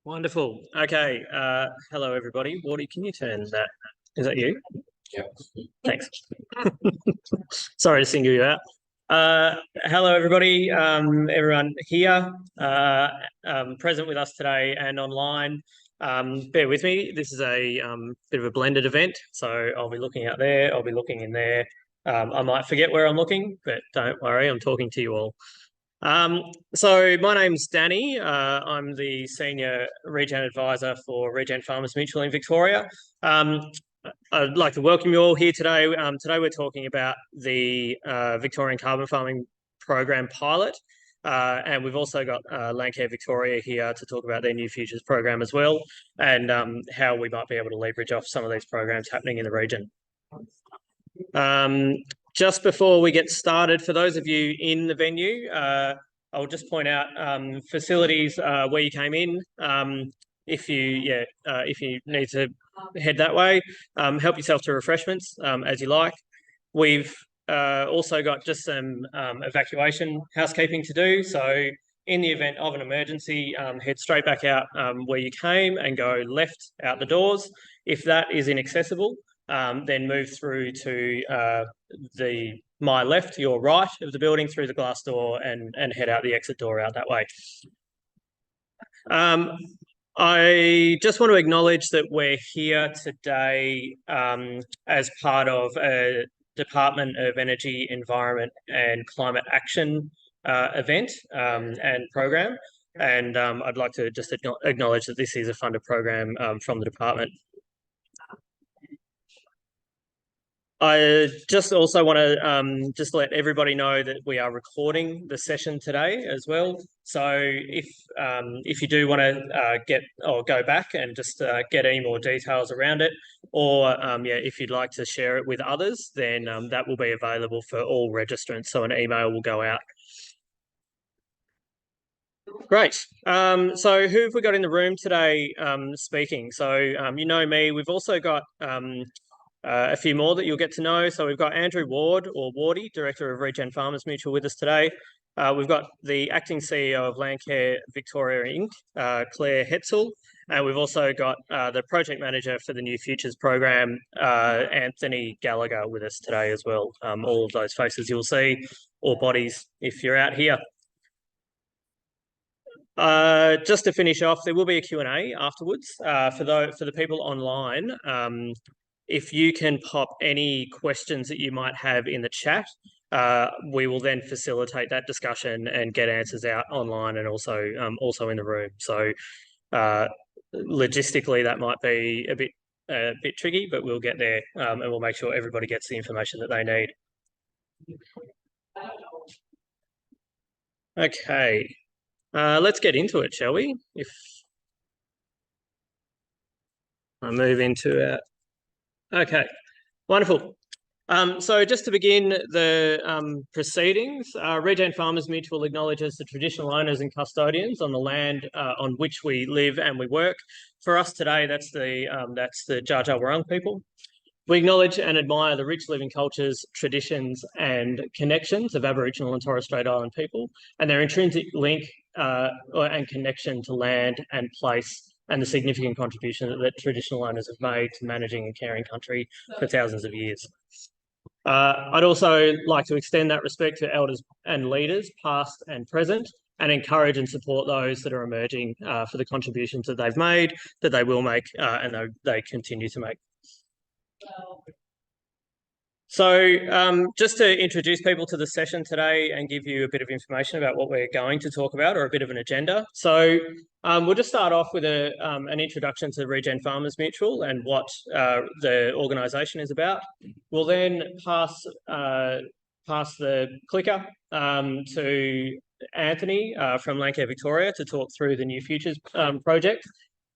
Wonderful. Okay. Hello, everybody. Wardy, can you turn that? Is that you? Yeah. Thanks. Sorry to single you out. Hello, everybody. Everyone here, present with us today and online. Bear with me. This is a bit of a blended event, so I'll be looking out there. I'll be looking in there. I might forget where I'm looking, but don't worry. I'm talking to you all. So my name's Danny. I'm the Senior Regen Advisor for Regen Farmers Mutual in Victoria. I'd like to welcome you all here today. Today we're talking about the Victorian Carbon Farming Program pilot. And we've also got Landcare Victoria here to talk about their New Futures program as well, and how we might be able to leverage off some of these programs happening in the region. Just before we get started, for those of you in the venue, I'll just point out facilities where you came in. If you need to head that way, help yourself to refreshments as you like. We've also got just some evacuation housekeeping to do. So in the event of an emergency, head straight back out where you came and go left out the doors. If that is inaccessible, then move through to my left, your right of the building through the glass door and head out the exit door out that way. I just want to acknowledge that we're here today as part of a Department of Energy, Environment and Climate Action event and program. And I'd like to just acknowledge that this is a funded program from the department. I just also want to just let everybody know that we are recording the session today as well. So if you do want to go back and just get any more details around it, or if you'd like to share it with others, then that will be available for all registrants. So an email will go out. Great. So who have we got in the room today speaking? So you know me. We've also got a few more that you'll get to know. So we've got Andrew Ward, or Wardy, Director of Regen Farmers Mutual, with us today. We've got the Acting CEO of Landcare Victoria Inc., Claire Hetzel. And we've also got the Project Manager for the New Futures program, Anthony Gallagher, with us today as well. All of those faces you'll see, or bodies if you're out here. Just to finish off, there will be a Q&A afterwards for the people online. If you can pop any questions that you might have in the chat, we will then facilitate that discussion and get answers out online and also in the room. So logistically, that might be a bit tricky, but we'll get there and we'll make sure everybody gets the information that they need. Okay, let's get into it, shall we? If I move into our... Okay, wonderful. So just to begin the proceedings, Regen Farmers Mutual acknowledges the traditional owners and custodians on the land on which we live and we work. For us today, that's the Dja Dja Wurrung people. We acknowledge and admire the rich living cultures, traditions and connections of Aboriginal and Torres Strait Island people and their intrinsic link and connection to land and place, and the significant contribution that traditional owners have made to managing and caring country for thousands of years. I'd also like to extend that respect to elders and leaders, past and present, and encourage and support those that are emerging for the contributions that they've made, that they will make, and they continue to make. So just to introduce people to the session today and give you a bit of information about what we're going to talk about, or a bit of an agenda. So we'll just start off with an introduction to Regen Farmers Mutual and what the organisation is about. We'll then pass the clicker to Anthony from Landcare Victoria to talk through the New Futures project.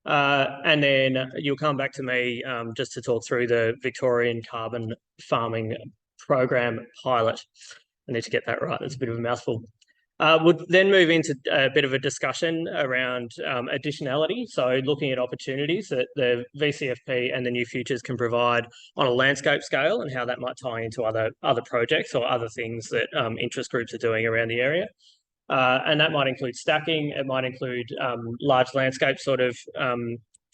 And then you'll come back to me just to talk through the Victorian Carbon Farming Program pilot. I need to get that right. That's a bit of a mouthful. We'll then move into a bit of a discussion around additionality. So looking at opportunities that the VCFP and the New Futures can provide on a landscape scale and how that might tie into other projects or other things that interest groups are doing around the area. And that might include stacking. It might include large landscape sort of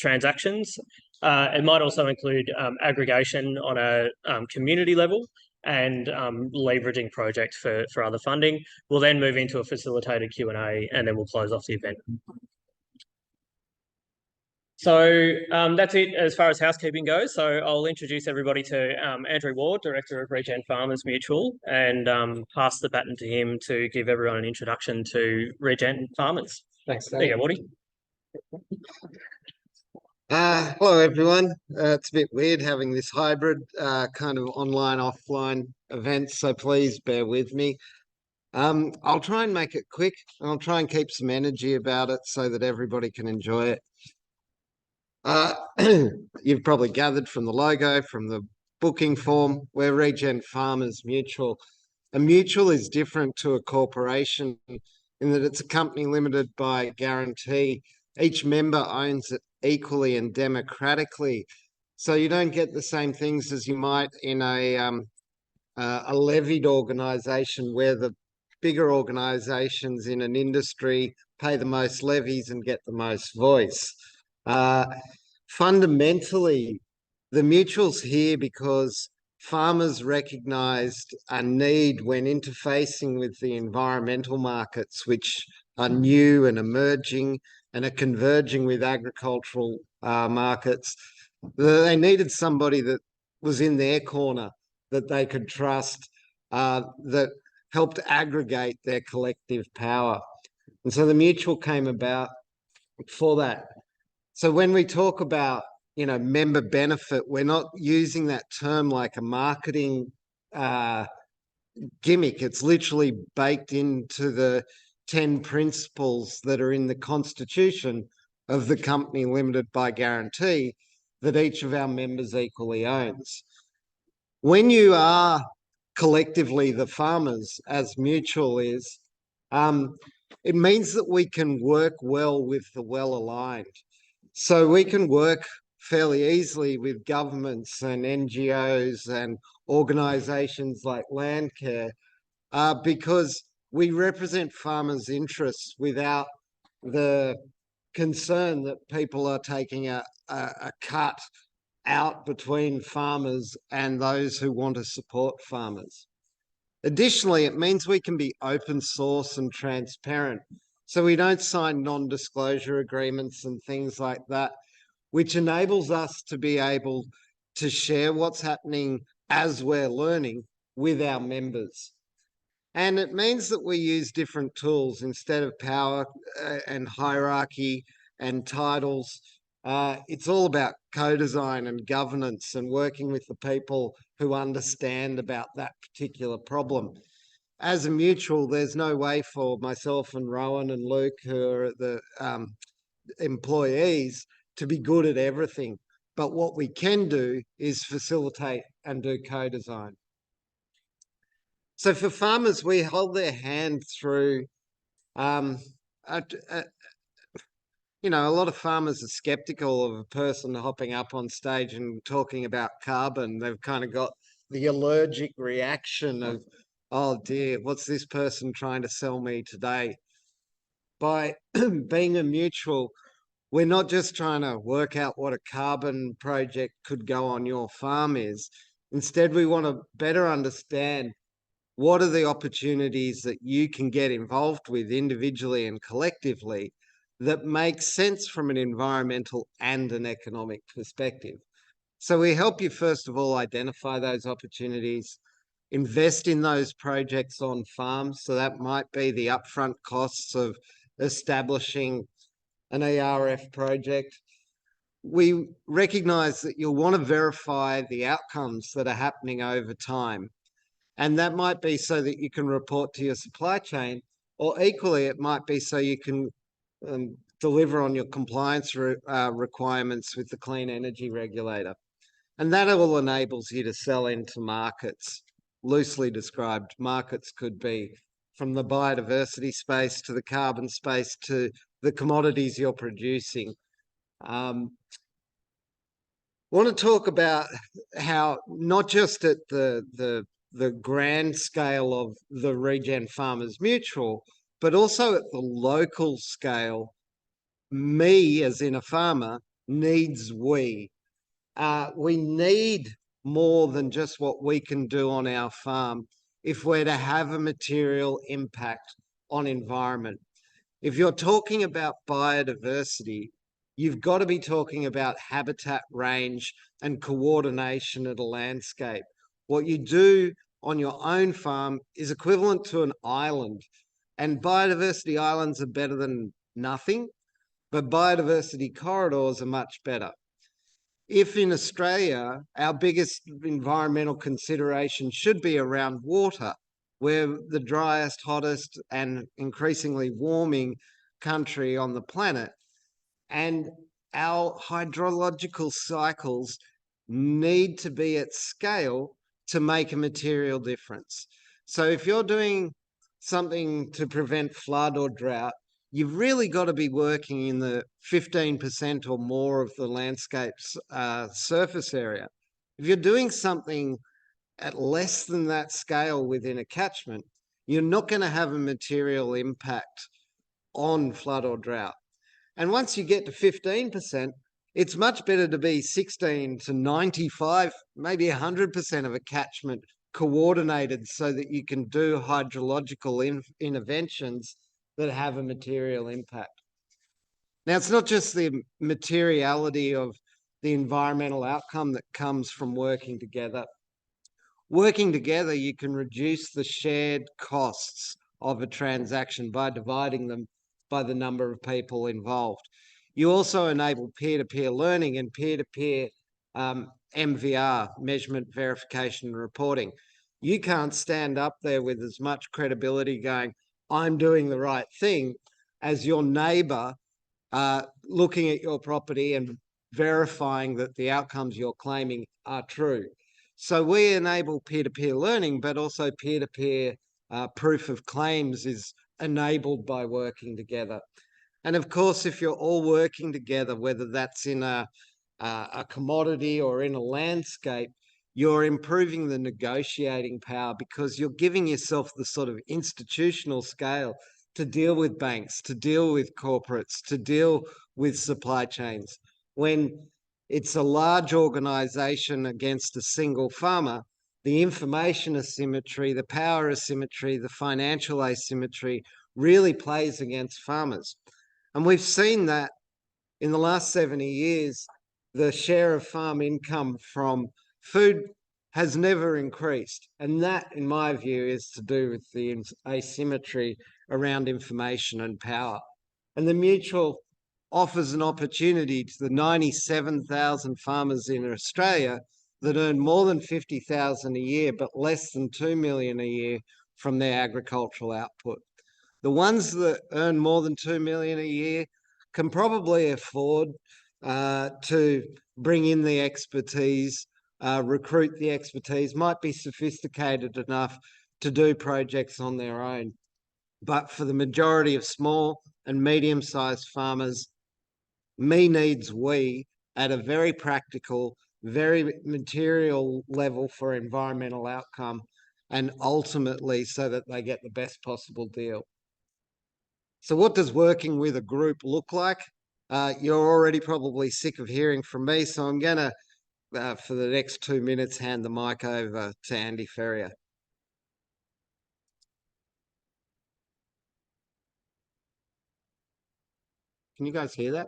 transactions. It might also include aggregation on a community level and leveraging projects for other funding. We'll then move into a facilitated Q&A, and then we'll close off the event. So that's it as far as housekeeping goes. So I'll introduce everybody to Andrew Ward, Director of Regen Farmers Mutual, and pass the baton to him to give everyone an introduction to Regen Farmers. Thanks, There you go, Wardy. Hello, everyone. It's a bit weird having this hybrid kind of online, offline event, so please bear with me. I'll try and make it quick, and I'll try and keep some energy about it so that everybody can enjoy it. You've probably gathered from the logo, from the booking form, we're Regen Farmers Mutual. A mutual is different to a corporation in that it's a company limited by guarantee. Each member owns it equally and democratically. So you don't get the same things as you might in a levied organisation where the bigger organisations in an industry pay the most levies and get the most voice. Fundamentally, the mutual's here because farmers recognised a need when interfacing with the environmental markets, which are new and emerging and are converging with agricultural markets. They needed somebody that was in their corner, that they could trust, that helped aggregate their collective power. And so the mutual came about for that. So when we talk about, member benefit, we're not using that term like a marketing gimmick. It's literally baked into the 10 principles that are in the constitution of the company limited by guarantee that each of our members equally owns. When you are collectively the farmers, as Mutual is, it means that we can work well with the well-aligned. So we can work fairly easily with governments and NGOs and organisations like Landcare because we represent farmers' interests without the concern that people are taking a cut out between farmers and those who want to support farmers. Additionally, it means we can be open source and transparent. So we don't sign non-disclosure agreements and things like that, which enables us to be able to share what's happening as we're learning with our members. And it means that we use different tools instead of power and hierarchy and titles. It's all about co-design and governance and working with the people who understand about that particular problem. As a mutual, there's no way for myself and Rowan and Luke, who are the employees, to be good at everything. But what we can do is facilitate and do co-design. So for farmers, we hold their hand through, a lot of farmers are skeptical of a person hopping up on stage and talking about carbon. They've kind of got the allergic reaction of, oh dear, what's this person trying to sell me today? By being a mutual, we're not just trying to work out what a carbon project could go on your farm is. Instead, we want to better understand what are the opportunities that you can get involved with individually and collectively that make sense from an environmental and an economic perspective. So we help you, first of all, identify those opportunities, invest in those projects on farms. So that might be the upfront costs of establishing an ERF project. We recognise that you'll want to verify the outcomes that are happening over time. And that might be so that you can report to your supply chain, or equally, it might be so you can deliver on your compliance requirements with the Clean Energy Regulator. And that all enables you to sell into markets. Loosely described, markets could be from the biodiversity space to the carbon space to the commodities you're producing. Want to talk about how not just at the grand scale of the Regen Farmers Mutual, but also at the local scale, me as in a farmer needs we. We need more than just what we can do on our farm if we're to have a material impact on environment. If you're talking about biodiversity, you've got to be talking about habitat range and coordination of the landscape. What you do on your own farm is equivalent to an island, and biodiversity islands are better than nothing, but biodiversity corridors are much better. If in Australia, our biggest environmental consideration should be around water, we're the driest, hottest, and increasingly warming country on the planet. And our hydrological cycles need to be at scale to make a material difference. So if you're doing something to prevent flood or drought, you've really got to be working in the 15% or more of the landscape's surface area. If you're doing something at less than that scale within a catchment, you're not going to have a material impact on flood or drought. And once you get to 15%, it's much better to be 16 to 95, maybe 100% of a catchment coordinated so that you can do hydrological interventions that have a material impact. Now, it's not just the materiality of the environmental outcome that comes from working together. Working together, you can reduce the shared costs of a transaction by dividing them by the number of people involved. You also enable peer-to-peer learning and peer-to-peer MVR, measurement, verification, and reporting. You can't stand up there with as much credibility going, I'm doing the right thing, as your neighbour looking at your property and verifying that the outcomes you're claiming are true. So we enable peer-to-peer learning, but also peer-to-peer proof of claims is enabled by working together. And of course, if you're all working together, whether that's in a commodity or in a landscape, you're improving the negotiating power because you're giving yourself the sort of institutional scale to deal with banks, to deal with corporates, to deal with supply chains. When it's a large organization against a single farmer, the information asymmetry, the power asymmetry, the financial asymmetry really plays against farmers. And we've seen that in the last 70 years, the share of farm income from food has never increased. And that, in my view, is to do with the asymmetry around information and power. And the mutual offers an opportunity to the 97,000 farmers in Australia that earn more than 50,000 a year, but less than 2 million a year from their agricultural output. The ones that earn more than 2 million a year can probably afford to bring in the expertise, recruit the expertise, might be sophisticated enough to do projects on their own. But for the majority of small and medium-sized farmers, me needs we at a very practical, very material level for environmental outcome, and ultimately so that they get the best possible deal. So what does working with a group look like? You're already probably sick of hearing from me, so I'm going to, for the next 2 minutes, hand the mic over to Andy Ferrier. Can you guys hear that?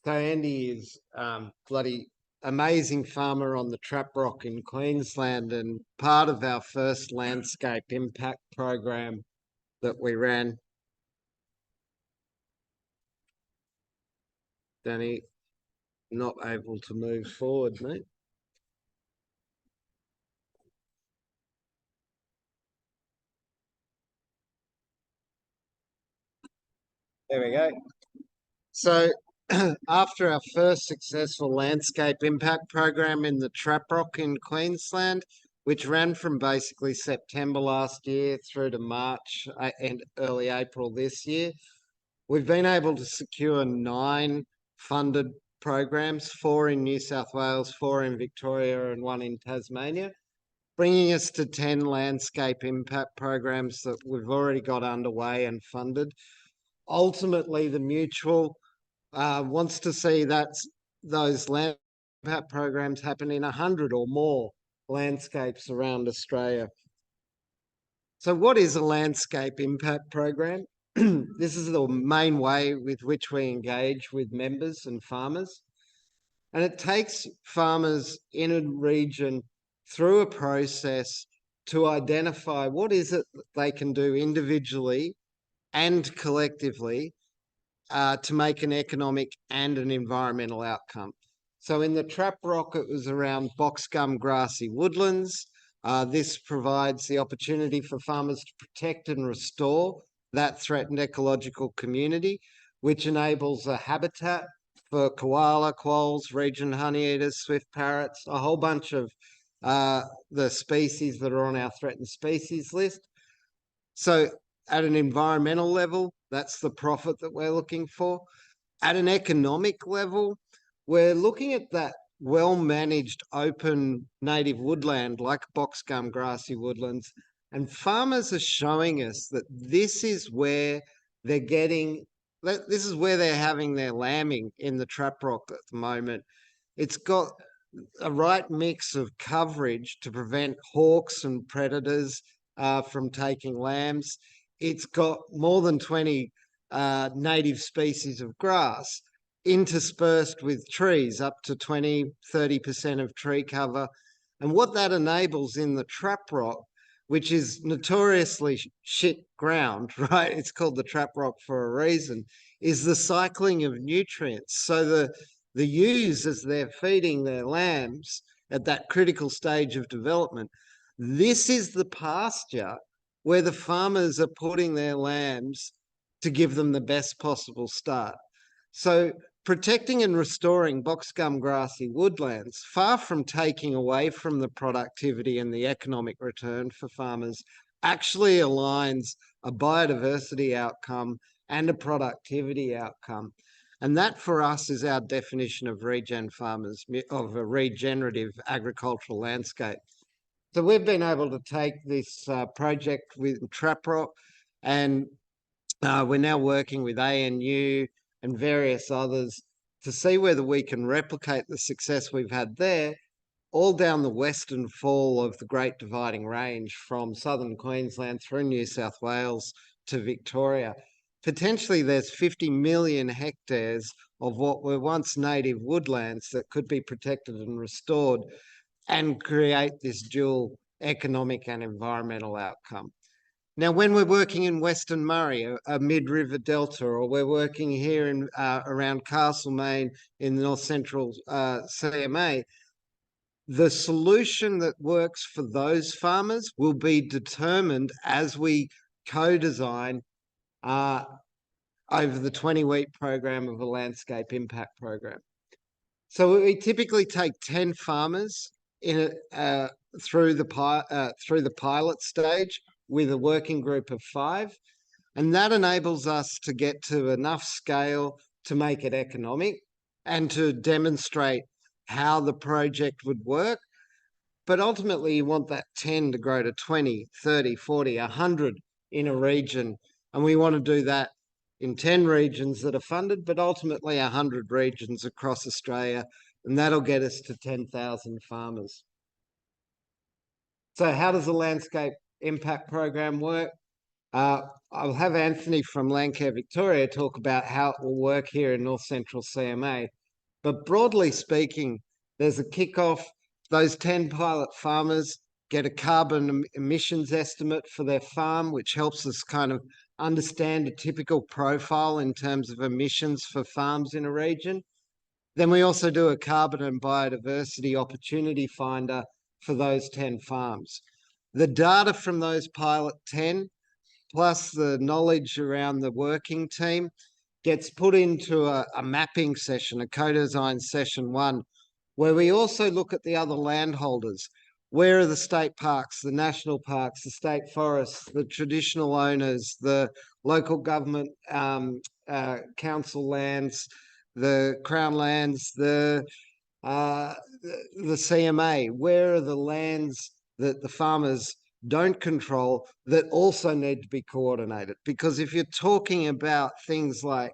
So Andy is bloody amazing farmer on the Trap Rock in Queensland and part of our first landscape impact program that we ran. Danny, not able to move forward, mate. There we go. So after our first successful landscape impact program in the Trap Rock in Queensland, which ran from basically September last year through to March and early April this year, we've been able to secure 9 funded programs, 4 in New South Wales, 4 in Victoria and 1 in Tasmania, bringing us to 10 landscape impact programs that we've already got underway and funded. Ultimately, the Mutual wants to see those land impact programs happen in 100 or more landscapes around Australia. So what is a landscape impact program? This is the main way with which we engage with members and farmers. And it takes farmers in a region through a process to identify what is it that they can do individually and collectively to make an economic and an environmental outcome. So in the Trap Rock, it was around box gum grassy woodlands. This provides the opportunity for farmers to protect and restore that threatened ecological community, which enables a habitat for koala, quolls, region honeyeaters, swift parrots, a whole bunch of the species that are on our threatened species list. So at an environmental level, that's the profit that we're looking for. At an economic level, we're looking at that well-managed open native woodland like box gum grassy woodlands, and farmers are showing us that this is where they're having their lambing in the Trap Rock at the moment. It's got a right mix of coverage to prevent hawks and predators from taking lambs. It's got more than 20 native species of grass interspersed with trees, up to 20-30% of tree cover. And what that enables in the Trap Rock, which is notoriously shit ground, right? It's called the Trap Rock for a reason, is the cycling of nutrients. So the ewes, as they're feeding their lambs at that critical stage of development, this is the pasture where the farmers are putting their lambs to give them the best possible start. So protecting and restoring box gum grassy woodlands, far from taking away from the productivity and the economic return for farmers, actually aligns a biodiversity outcome and a productivity outcome. And that for us is our definition of regen farmers, of a regenerative agricultural landscape. So we've been able to take this project with Trap Rock, and we're now working with ANU and various others to see whether we can replicate the success we've had there all down the western fall of the Great Dividing Range from southern Queensland through New South Wales to Victoria. Potentially there's 50 million hectares of what were once native woodlands that could be protected and restored and create this dual economic and environmental outcome. Now, when we're working in Western Murray, a mid-river delta, or we're working here in around Castlemaine in the north central CMA, the solution that works for those farmers will be determined as we co-design over the 20-week program of a landscape impact program. So we typically take 10 farmers in through the pilot stage with a working group of 5, and that enables us to get to enough scale to make it economic and to demonstrate how the project would work. But ultimately, you want that 10 to grow to 20, 30, 40, 100 in a region. And we want to do that in 10 regions that are funded, but ultimately 100 regions across Australia. And that'll get us to 10,000 farmers. So how does the landscape impact program work? I'll have Anthony from Landcare Victoria talk about how it will work here in North Central CMA. But broadly speaking, there's a kickoff. Those 10 pilot farmers get a carbon emissions estimate for their farm, which helps us kind of understand a typical profile in terms of emissions for farms in a region. Then we also do a carbon and biodiversity opportunity finder for those 10 farms. The data from those pilot 10, plus the knowledge around the working team, gets put into a mapping session, a co-design session 1, where we also look at the other landholders. Where are the state parks, the national parks, the state forests, the traditional owners, the local government council lands, the Crown lands, the CMA? Where are the lands that the farmers don't control that also need to be coordinated? Because if you're talking about things like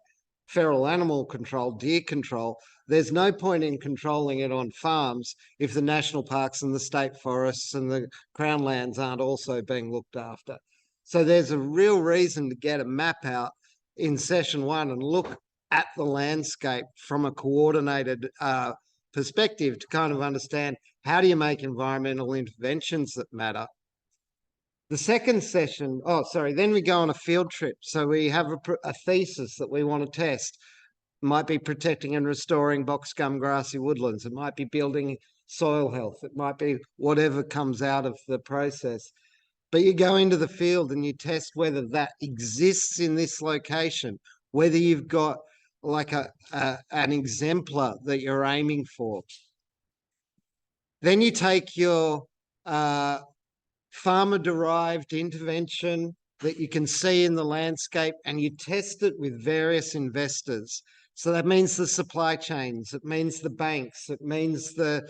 feral animal control, deer control, there's no point in controlling it on farms if the national parks and the state forests and the Crown lands aren't also being looked after. So there's a real reason to get a map out in session 1 and look at the landscape from a coordinated perspective to kind of understand how do you make environmental interventions that matter. The second session, then we go on a field trip. So we have a thesis that we want to test. It might be protecting and restoring box gum grassy woodlands. It might be building soil health. It might be whatever comes out of the process. But you go into the field and you test whether that exists in this location, whether you've got like an exemplar that you're aiming for. Then you take your farmer-derived intervention that you can see in the landscape and you test it with various investors. So that means the supply chains, it means the banks, it means the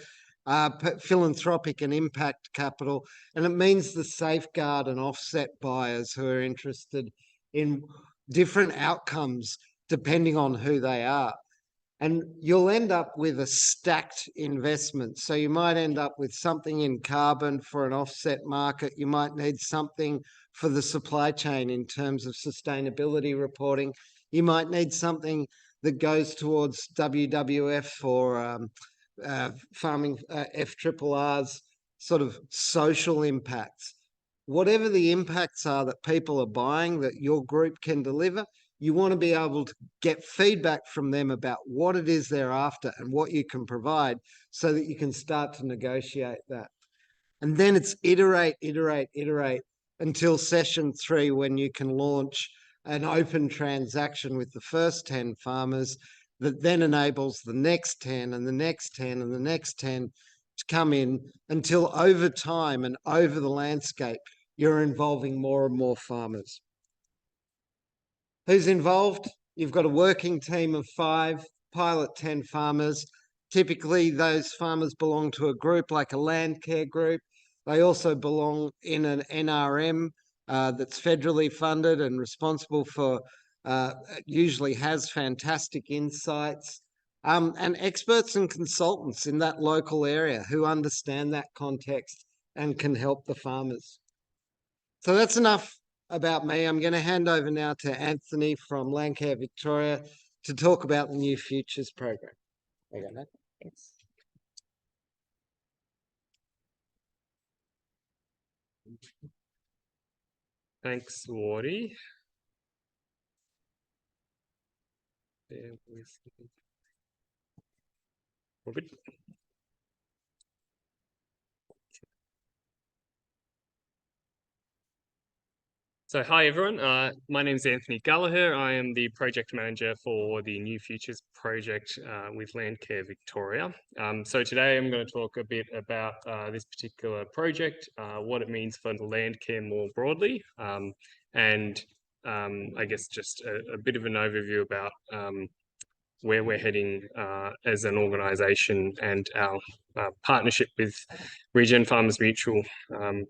philanthropic and impact capital, and it means the safeguard and offset buyers who are interested in different outcomes depending on who they are. And you'll end up with a stacked investment. So you might end up with something in carbon for an offset market. You might need something for the supply chain in terms of sustainability reporting. You might need something that goes towards WWF or farming FRRR's sort of social impacts. Whatever the impacts are that people are buying that your group can deliver, you want to be able to get feedback from them about what it is they're after and what you can provide so that you can start to negotiate that. And then it's iterate, iterate, iterate until session 3 when you can launch an open transaction with the first 10 farmers that then enables the next 10 and the next 10 and the next 10 to come in until over time and over the landscape, you're involving more and more farmers. Who's involved? You've got a working team of 5, pilot 10 farmers. Typically, those farmers belong to a group like a land care group. They also belong in an NRM that's federally funded and responsible for, usually has fantastic insights, and experts and consultants in that local area who understand that context and can help the farmers. So that's enough about me. I'm going to hand over now to Anthony from Landcare Victoria to talk about the New Futures program. There you go, Nat. Thanks. Thanks, Wardy. Bear with me. All good. So hi everyone, my name is Anthony Gallagher. I am the project manager for the New Futures project with Landcare Victoria. So today I'm going to talk a bit about this particular project, what it means for Landcare more broadly, and I guess just a bit of an overview about where we're heading as an organisation and our partnership with Regen Farmers Mutual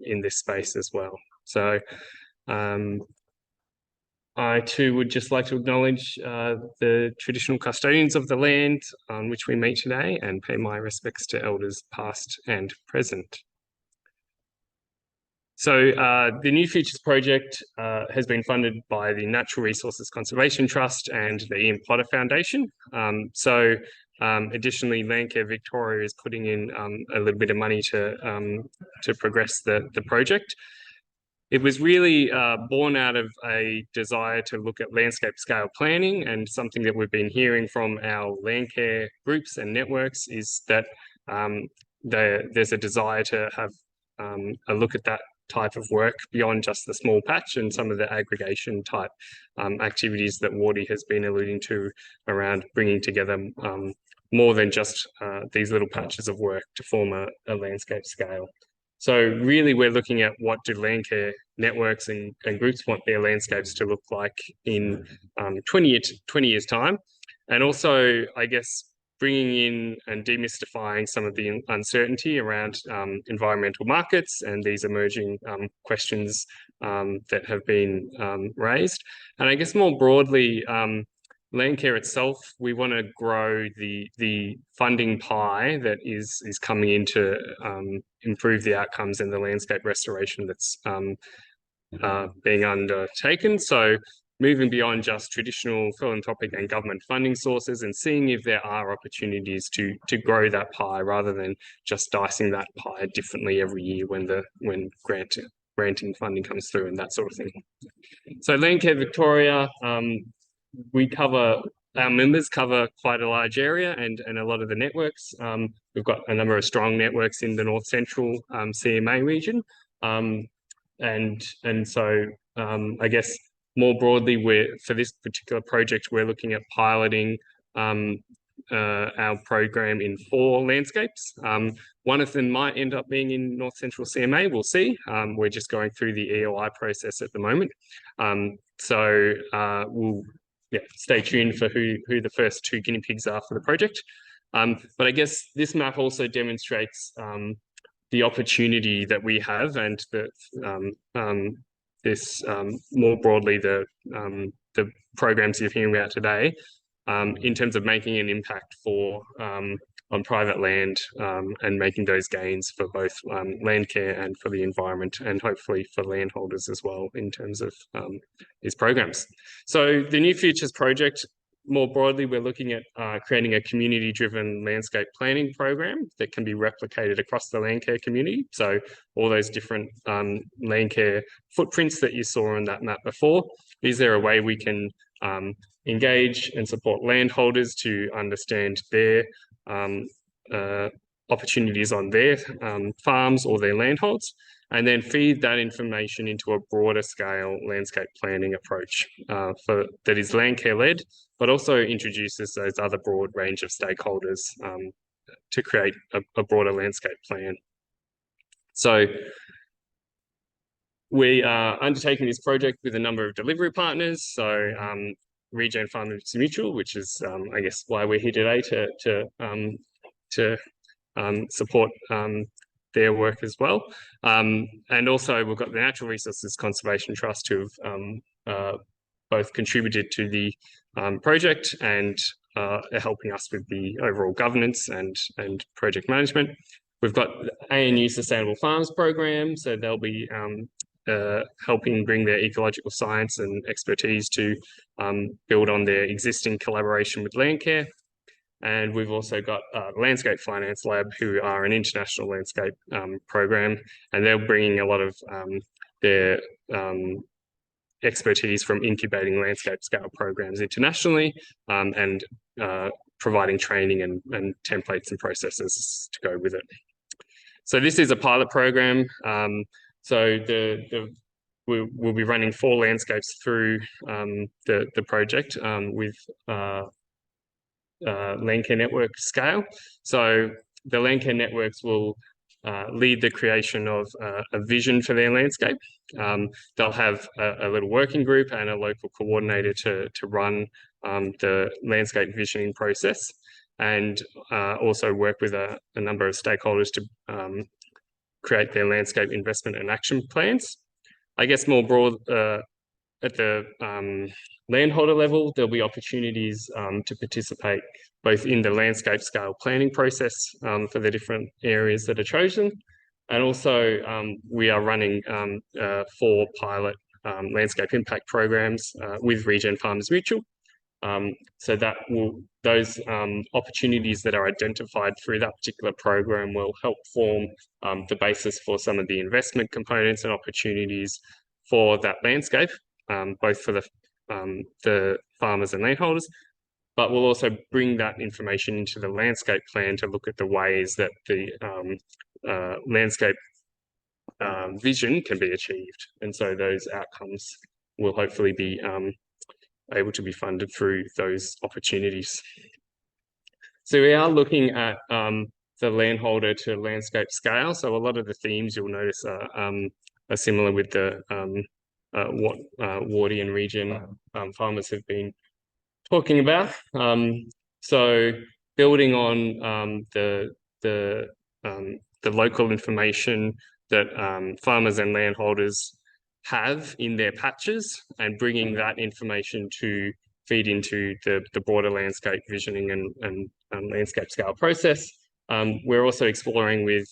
in this space as well. So I too would just like to acknowledge the traditional custodians of the land on which we meet today and pay my respects to elders past and present. So the New Futures project has been funded by the Natural Resources Conservation Trust and the Ian Potter Foundation. Additionally, Landcare Victoria is putting in a little bit of money to progress the project. It was really born out of a desire to look at landscape scale planning, and something that we've been hearing from our Landcare groups and networks is that there's a desire to have a look at that type of work beyond just the small patch and some of the aggregation type activities that Wardy has been alluding to around bringing together more than just these little patches of work to form a landscape scale. So really we're looking at what do Landcare networks and groups want their landscapes to look like in 20 years time. And also, I guess, bringing in and demystifying some of the uncertainty around environmental markets and these emerging questions that have been raised. And I guess more broadly, Landcare itself, we want to grow the funding pie that is coming in to improve the outcomes in the landscape restoration that's being undertaken. So moving beyond just traditional philanthropic and government funding sources and seeing if there are opportunities to grow that pie rather than just dicing that pie differently every year when granting funding comes through and that sort of thing. So Landcare Victoria, our members cover quite a large area and a lot of the networks. We've got a number of strong networks in the North Central CMA region. So I guess more broadly, for this particular project, we're looking at piloting our program in 4 landscapes. One of them might end up being in North Central CMA, we'll see. We're just going through the EOI process at the moment. We'll stay tuned for who the first 2 guinea pigs are for the project. But I guess this map also demonstrates the opportunity that we have and more broadly the programs you're hearing about today in terms of making an impact on private land and making those gains for both Landcare and for the environment, and hopefully for landholders as well in terms of these programs. So the New Futures project, more broadly, we're looking at creating a community-driven landscape planning program that can be replicated across the Landcare community. So all those different Landcare footprints that you saw on that map before, is there a way we can engage and support landholders to understand their opportunities on their farms or their landholds, and then feed that information into a broader scale landscape planning approach that is Landcare led, but also introduces those other broad range of stakeholders to create a broader landscape plan. So we are undertaking this project with a number of delivery partners. So Regen Farmers Mutual, which is I guess why we're here today to support their work as well. And also we've got the Natural Resources Conservation Trust, who have both contributed to the project and are helping us with the overall governance and project management. We've got the ANU Sustainable Farms program, so they'll be helping bring their ecological science and expertise to build on their existing collaboration with Landcare. And we've also got Landscape Finance Lab, who are an international landscape program, and they're bringing a lot of their expertise from incubating landscape scale programs internationally and providing training and templates and processes to go with it. So this is a pilot program. we'll be running 4 landscapes through the project with Landcare network scale. So the Landcare networks will lead the creation of a vision for their landscape. They'll have a little working group and a local coordinator to run the landscape visioning process, and also work with a number of stakeholders to create their landscape investment and action plans. I guess more broad at the landholder level, there'll be opportunities to participate both in the landscape scale planning process for the different areas that are chosen. And also we are running 4 pilot landscape impact programs with Regen Farmers Mutual. So that those opportunities that are identified through that particular program will help form the basis for some of the investment components and opportunities for that landscape, both for the farmers and landholders, but we'll also bring that information into the landscape plan to look at the ways that the landscape vision can be achieved. And so those outcomes will hopefully be able to be funded through those opportunities. So we are looking at the landholder to landscape scale. So a lot of the themes you'll notice are similar with the what Wardy and Regen farmers have been talking about. So building on the local information that farmers and landholders have in their patches, and bringing that information to feed into the broader landscape visioning and landscape scale process. We're also exploring with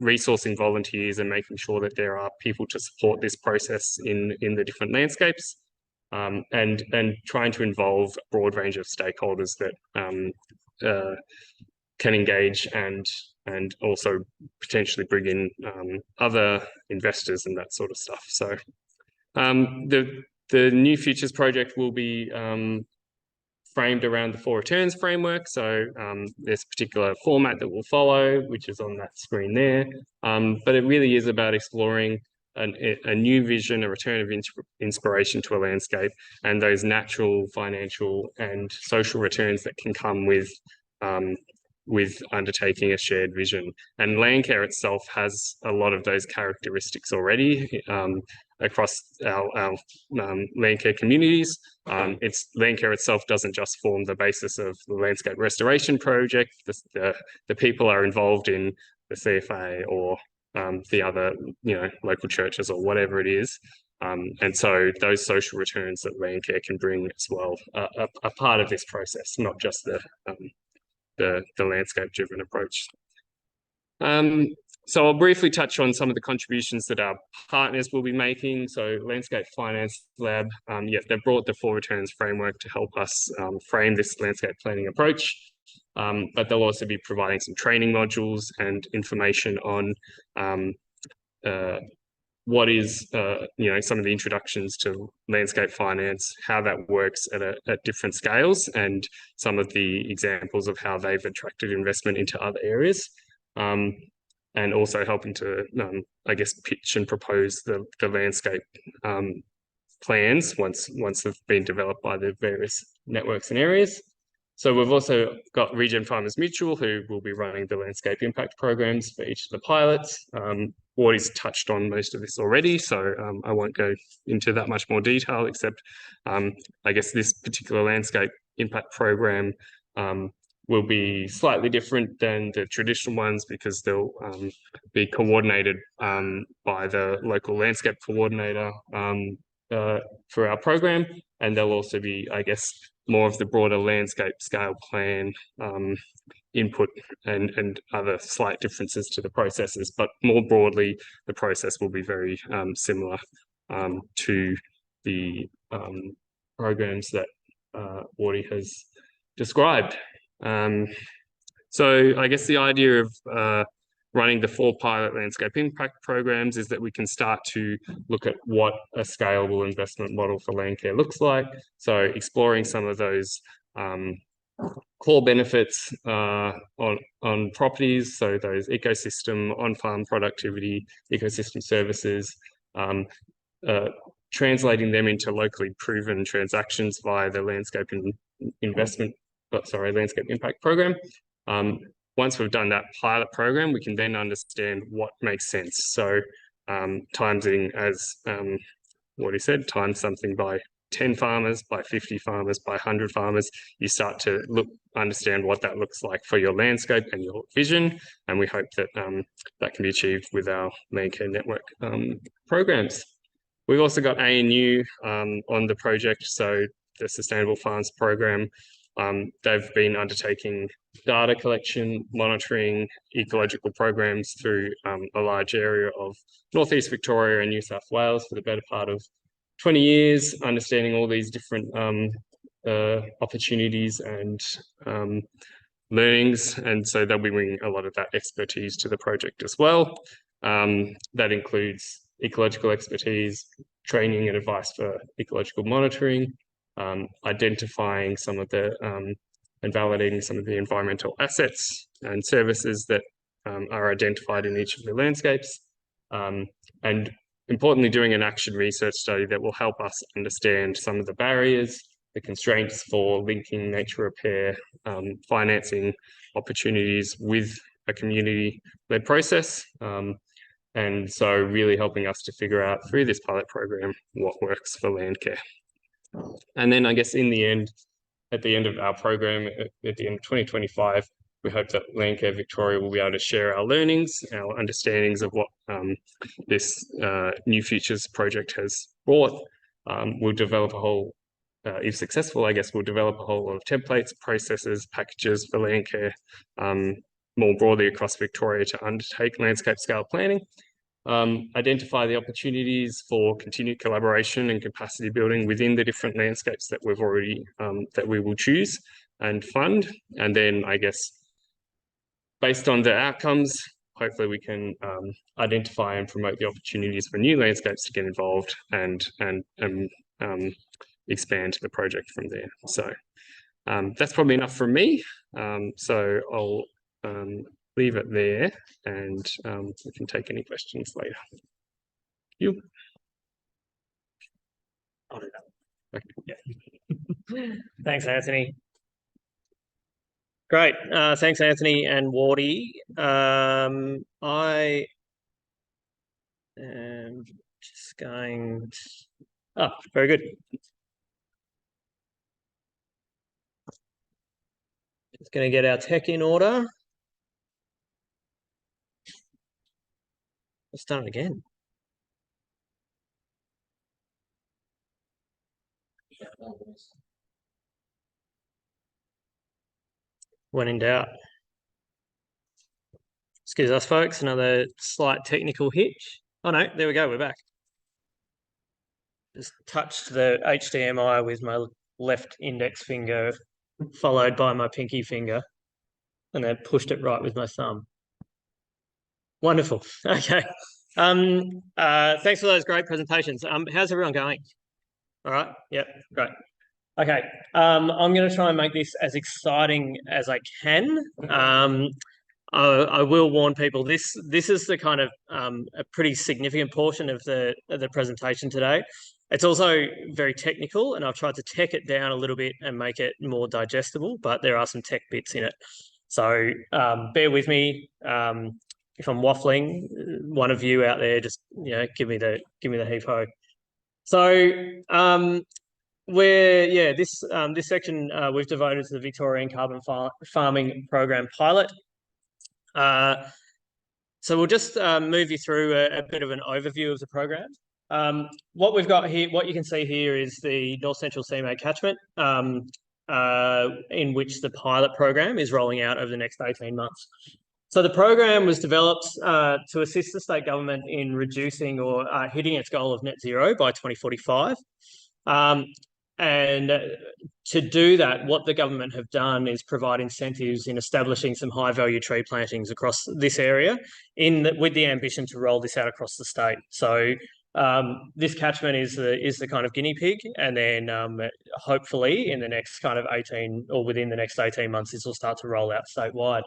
resourcing volunteers and making sure that there are people to support this process in the different landscapes, and trying to involve a broad range of stakeholders that can engage and also potentially bring in other investors and that sort of stuff. So the New Futures project will be framed around the 4 returns framework. So there's a particular format that we'll follow, which is on that screen there. But it really is about exploring a new vision, a return of inspiration to a landscape, and those natural, financial and social returns that can come with undertaking a shared vision. And Landcare itself has a lot of those characteristics already across our Landcare communities. Landcare itself doesn't just form the basis of the landscape restoration project. The people are involved in the CFA or the other local churches or whatever it is. And so those social returns that Landcare can bring as well are part of this process, not just the landscape-driven approach. So I'll briefly touch on some of the contributions that our partners will be making. So Landscape Finance Lab, they've brought the 4 returns framework to help us frame this landscape planning approach. But they'll also be providing some training modules and information on what is some of the introductions to landscape finance, how that works at different scales, and some of the examples of how they've attracted investment into other areas, and also helping to pitch and propose the landscape plans once they've been developed by the various networks and areas. So we've also got Regen Farmers Mutual, who will be running the landscape impact programs for each of the pilots. Wardy's touched on most of this already, so I won't go into that much more detail, except I guess this particular landscape impact program will be slightly different than the traditional ones, because they'll be coordinated by the local landscape coordinator for our program, and there'll also be, I guess, more of the broader landscape scale plan input and other slight differences to the processes. But more broadly, the process will be very similar to the programs that Wardy has described. So I guess the idea of running the 4 pilot landscape impact programs is that we can start to look at what a scalable investment model for Landcare looks like. So exploring some of those core benefits on properties, so those ecosystem, on-farm productivity, ecosystem services, translating them into locally proven transactions via the landscape impact program. Once we've done that pilot program, we can then understand what makes sense. So timesing, as what he said, times something by 10 farmers, by 50 farmers, by 100 farmers, you start to understand what that looks like for your landscape and your vision. And we hope that that can be achieved with our land care network programs. We've also got ANU on the project. So the Sustainable Farms program, they've been undertaking data collection, monitoring, ecological programs through a large area of Northeast Victoria and New South Wales for the better part of 20 years, understanding all these different opportunities and learnings. And so they'll be bringing a lot of that expertise to the project as well. That includes ecological expertise, training and advice for ecological monitoring, identifying some of the and validating some of the environmental assets and services that are identified in each of the landscapes, and importantly, doing an action research study that will help us understand some of the barriers, the constraints for linking nature repair, financing opportunities with a community-led process. And so really helping us to figure out through this pilot program what works for land care. And then I guess in the end, at the end of our program, at the end of 2025, we hope that Landcare Victoria will be able to share our learnings, our understandings of what this New Futures project has brought. We'll develop a whole, if successful, I guess we'll develop a whole lot of templates, processes, packages for land care more broadly across Victoria to undertake landscape scale planning. Identify the opportunities for continued collaboration and capacity building within the different landscapes that we've already, that we will choose and fund. And then I guess, based on the outcomes, hopefully we can identify and promote the opportunities for new landscapes to get involved and expand the project from there. So that's probably enough from me. So I'll leave it there, and we can take any questions later. You. I'll do that. Okay. Yeah. Thanks, Anthony. Great. Thanks, Anthony and Wardy. I am just going to... very good. Just going to get our tech in order. Let's done it again. When in doubt. Excuse us, folks. Another slight technical hitch. Oh no, there we go. We're back. Just touched the HDMI with my left index finger, followed by my pinky finger, and then pushed it right with my thumb. Wonderful. Okay. Thanks for those great presentations. How's everyone going? All right. Yep. Great. Okay. I'm going to try and make this as exciting as I can. I will warn people. This is the kind of a pretty significant portion of the presentation today. It's also very technical, and I've tried to tech it down a little bit and make it more digestible. But there are some tech bits in it, so bear with me. If I'm waffling, one of you out there, just give me the heave ho. So this section we've devoted to the Victorian Carbon Farming Program pilot. So we'll just move you through a bit of an overview of the program. What we've got here, what you can see here, is the North Central CMA catchment, in which the pilot program is rolling out over the next 18 months. So the program was developed to assist the state government in reducing or hitting its goal of net zero by 2045. And to do that, what the government have done is provide incentives in establishing some high-value tree plantings across this area, with the ambition to roll this out across the state. So this catchment is the kind of guinea pig, and then hopefully in the next kind of 18 or within the next 18 months, this will start to roll out statewide.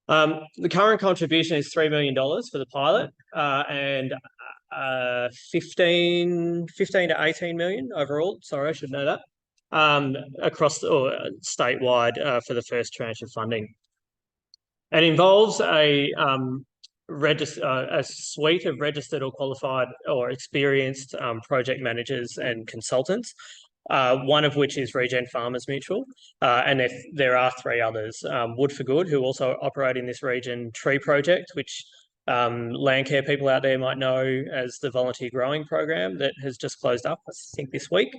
The current contribution is $3 million for the pilot, and 15 to 18 million overall. Sorry, I should know that. Across or statewide for the first tranche of funding. It involves a suite of registered or qualified or experienced project managers and consultants, one of which is Regen Farmers Mutual. And if there are three others, Wood for Good, who also operate in this region, Tree Project, which Landcare people out there might know as the volunteer growing program that has just closed up, I think this week.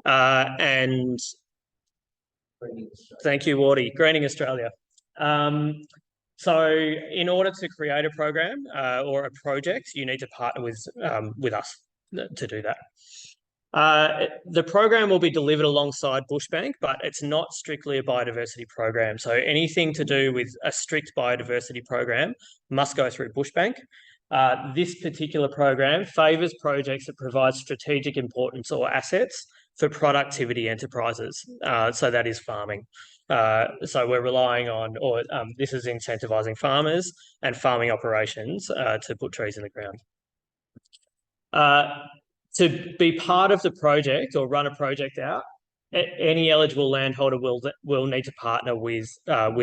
And thank you, Wardy, Greening Australia. So in order to create a program or a project, you need to partner with us to do that. The program will be delivered alongside Bushbank, but it's not strictly a biodiversity program. So anything to do with a strict biodiversity program must go through Bushbank. This particular program favours projects that provide strategic importance or assets for productivity enterprises. So that is farming. So we're relying on, or this is incentivising farmers and farming operations to put trees in the ground. To be part of the project or run a project out, any eligible landholder will need to partner with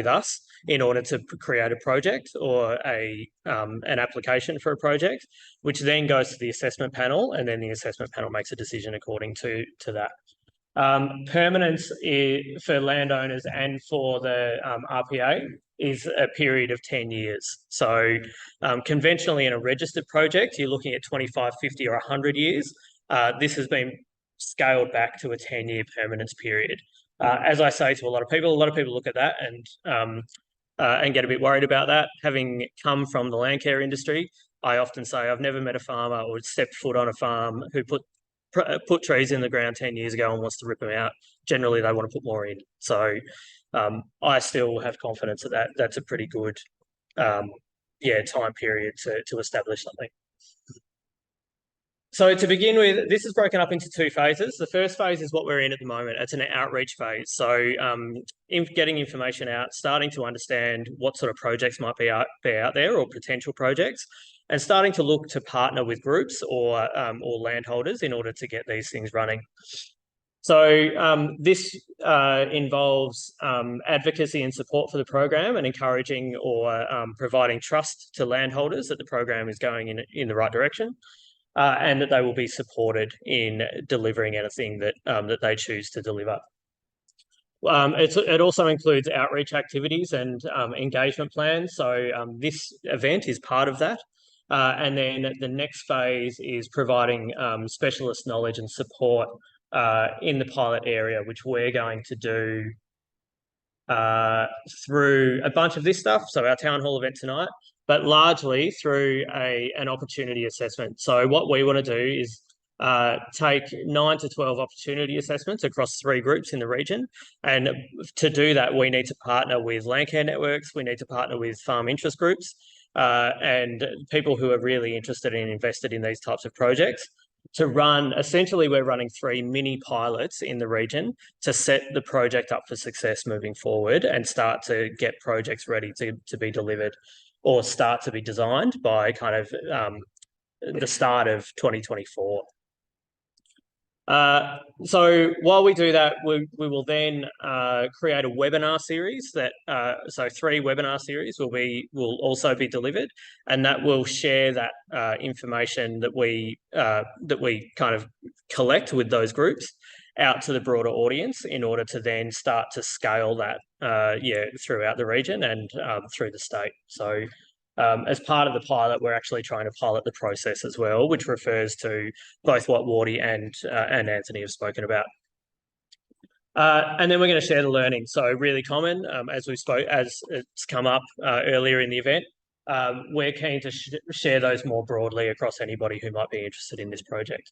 us in order to create a project or an application for a project, which then goes to the assessment panel, and then the assessment panel makes a decision according to that. Permanence for landowners and for the RPA is a period of 10 years. So conventionally in a registered project, you're looking at 25, 50 or 100 years. This has been scaled back to a 10-year permanence period. As I say to a lot of people look at that and get a bit worried about that. Having come from the landcare industry, I often say I've never met a farmer or stepped foot on a farm who put trees in the ground 10 years ago and wants to rip them out. Generally, they want to put more in. So I still have confidence that that's a pretty good time period to establish something. So to begin with, this is broken up into two phases. The first phase is what we're in at the moment. It's an outreach phase. So getting information out, starting to understand what sort of projects might be out there or potential projects, and starting to look to partner with groups or landholders in order to get these things running. So this involves advocacy and support for the program and encouraging or providing trust to landholders that the program is going in the right direction. And that they will be supported in delivering anything that they choose to deliver. It also includes outreach activities and engagement plans. So this event is part of that. And then the next phase is providing specialist knowledge and support in the pilot area, which we're going to do through a bunch of this stuff. So our town hall event tonight, but largely through an opportunity assessment. So what we want to do is take 9 to 12 opportunity assessments across 3 groups in the region. And to do that, we need to partner with landcare networks, we need to partner with farm interest groups, and people who are really interested and invested in these types of projects. To run, essentially we're running 3 mini pilots in the region to set the project up for success moving forward and start to get projects ready to be delivered or start to be designed by kind of the start of 2024. So while we do that, we will then create a webinar series that, so 3 webinar series will also be delivered, and that will share that information that we kind of collect with those groups out to the broader audience in order to then start to scale that throughout the region and through the state. So as part of the pilot, we're actually trying to pilot the process as well, which refers to both what Wardy and Anthony have spoken about. And then we're going to share the learning. So really common, as it's come up earlier in the event, we're keen to share those more broadly across anybody who might be interested in this project.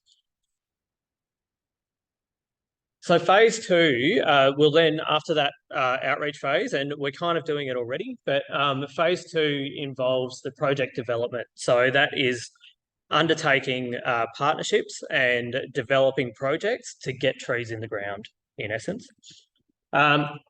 So phase 2 will then, after that outreach phase, and we're kind of doing it already, but phase 2 involves the project development. So that is undertaking partnerships and developing projects to get trees in the ground, in essence.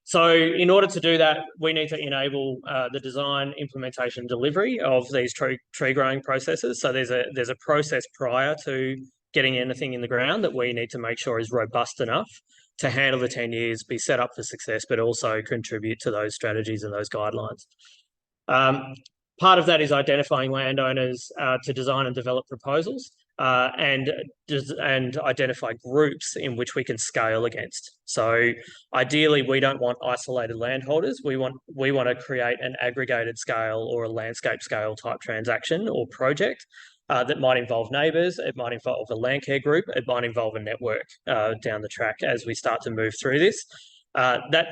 So in order to do that, we need to enable the design, implementation, delivery of these tree growing processes. So there's a process prior to getting anything in the ground that we need to make sure is robust enough to handle the 10 years, be set up for success, but also contribute to those strategies and those guidelines. Part of that is identifying landowners to design and develop proposals and identify groups in which we can scale against. So ideally, we don't want isolated landholders. We want to create an aggregated scale or a landscape scale type transaction or project that might involve neighbours, it might involve a land care group, it might involve a network down the track as we start to move through this. That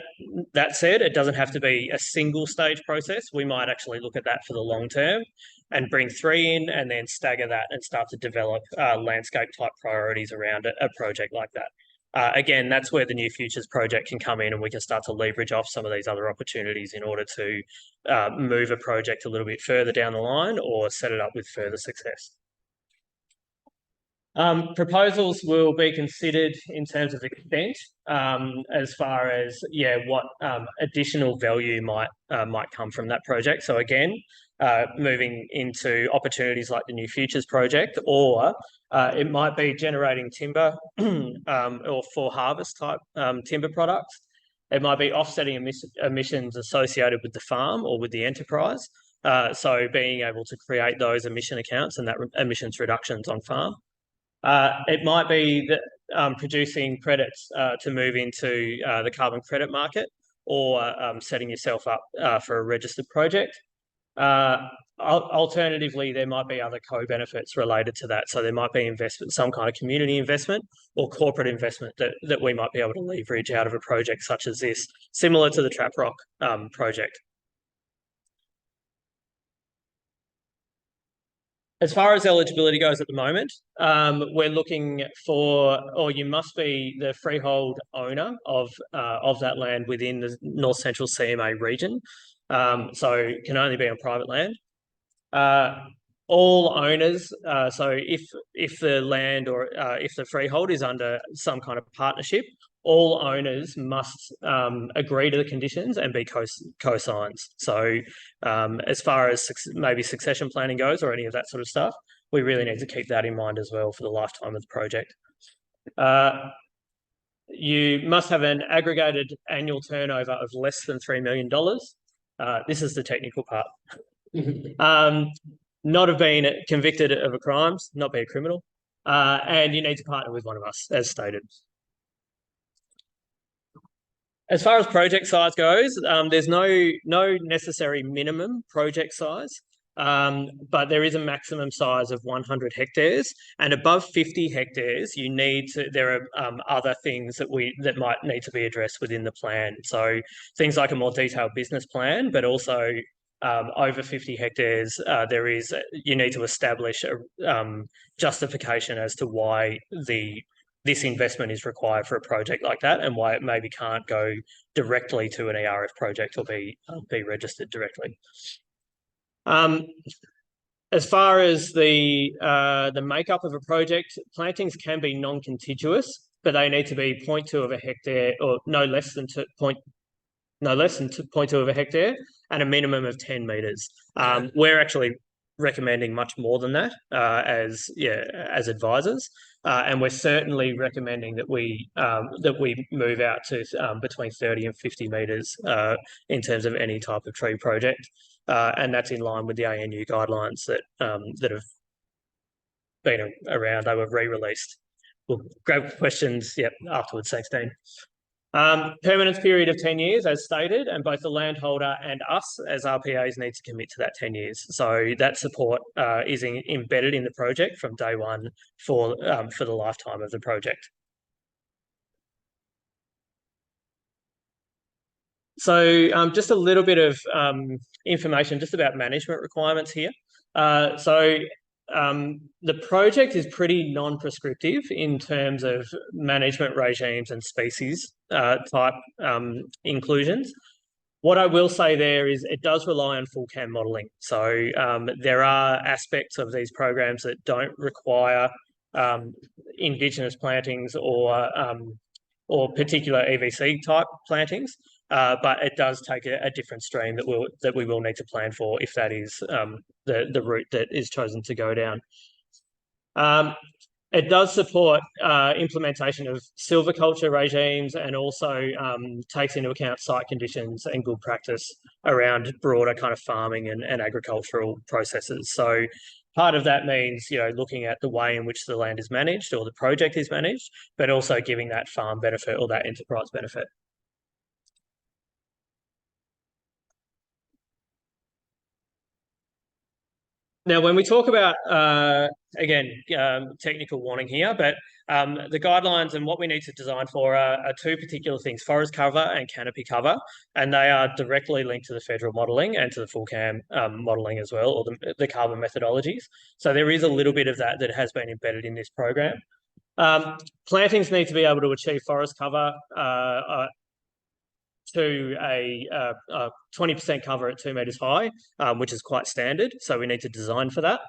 said, it doesn't have to be a single stage process. We might actually look at that for the long term and bring 3 in and then stagger that and start to develop landscape type priorities around a project like that. Again, that's where the New Futures project can come in and we can start to leverage off some of these other opportunities in order to move a project a little bit further down the line or set it up with further success. Proposals will be considered in terms of extent, as far as what additional value might come from that project. So again, moving into opportunities like the New Futures project, or it might be generating timber or for harvest type timber products. It might be offsetting emissions associated with the farm or with the enterprise. So being able to create those emission accounts and that emissions reductions on farm. It might be that producing credits to move into the carbon credit market, or setting yourself up for a registered project. Alternatively, there might be other co-benefits related to that. So there might be investment, some kind of community investment or corporate investment that we might be able to leverage out of a project such as this, similar to the Trap Rock project. As far as eligibility goes at the moment, we're looking for, or you must be the freehold owner of that land within the North Central CMA region. So it can only be on private land. All owners, so if the land or if the freehold is under some kind of partnership, all owners must agree to the conditions and be co-signs. So as far as maybe succession planning goes or any of that sort of stuff, we really need to keep that in mind as well for the lifetime of the project. You must have an aggregated annual turnover of less than $3 million. This is the technical part. Not have been convicted of a crime, not be a criminal, and you need to partner with one of us, as stated. As far as project size goes, there's no necessary minimum project size, but there is a maximum size of 100 hectares, and above 50 hectares, there are other things that might need to be addressed within the plan. So things like a more detailed business plan, but also over 50 hectares, you need to establish a justification as to why this investment is required for a project like that, and why it maybe can't go directly to an ERF project or be registered directly. As far as the makeup of a project, plantings can be non-contiguous, but they need to be 0.2 of a hectare or no less than 0.2 of a hectare and a minimum of 10 metres. We're actually recommending much more than that as advisors, and we're certainly recommending that we move out to between 30 and 50 metres in terms of any type of tree project, and that's in line with the ANU guidelines that have been around. They were re-released. We'll grab questions afterwards. Thanks, Dean. Permanence period of 10 years, as stated, and both the landholder and us as RPAs need to commit to that 10 years. So that support is embedded in the project from day one for the lifetime of the project. So just a little bit of information just about management requirements here. The project is pretty non-prescriptive in terms of management regimes and species type inclusions. What I will say there is it does rely on full CAM modelling. So there are aspects of these programs that don't require Indigenous plantings or or particular EVC type plantings, but it does take a different stream that we will need to plan for if that is the route that is chosen to go down. It does support implementation of silviculture regimes and also takes into account site conditions and good practice around broader kind of farming and agricultural processes. So part of that means, looking at the way in which the land is managed or the project is managed, but also giving that farm benefit or that enterprise benefit. Now, when we talk about, again, technical warning here, but the guidelines and what we need to design for are two particular things, forest cover and canopy cover, and they are directly linked to the federal modelling and to the full CAM modelling as well, or the carbon methodologies. So there is a little bit of that has been embedded in this program. Plantings need to be able to achieve forest cover to a 20% cover at 2 metres high, which is quite standard. So we need to design for that.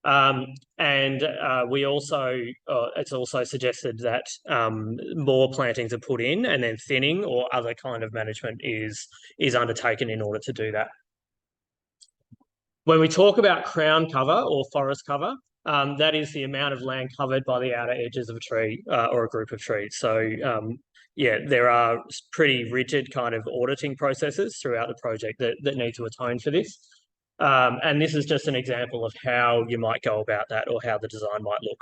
And we also, it's also suggested that more plantings are put in and then thinning or other kind of management is undertaken in order to do that. When we talk about crown cover or forest cover, that is the amount of land covered by the outer edges of a tree or a group of trees. So yeah, there are pretty rigid kind of auditing processes throughout the project that need to atone for this. And this is just an example of how you might go about that or how the design might look.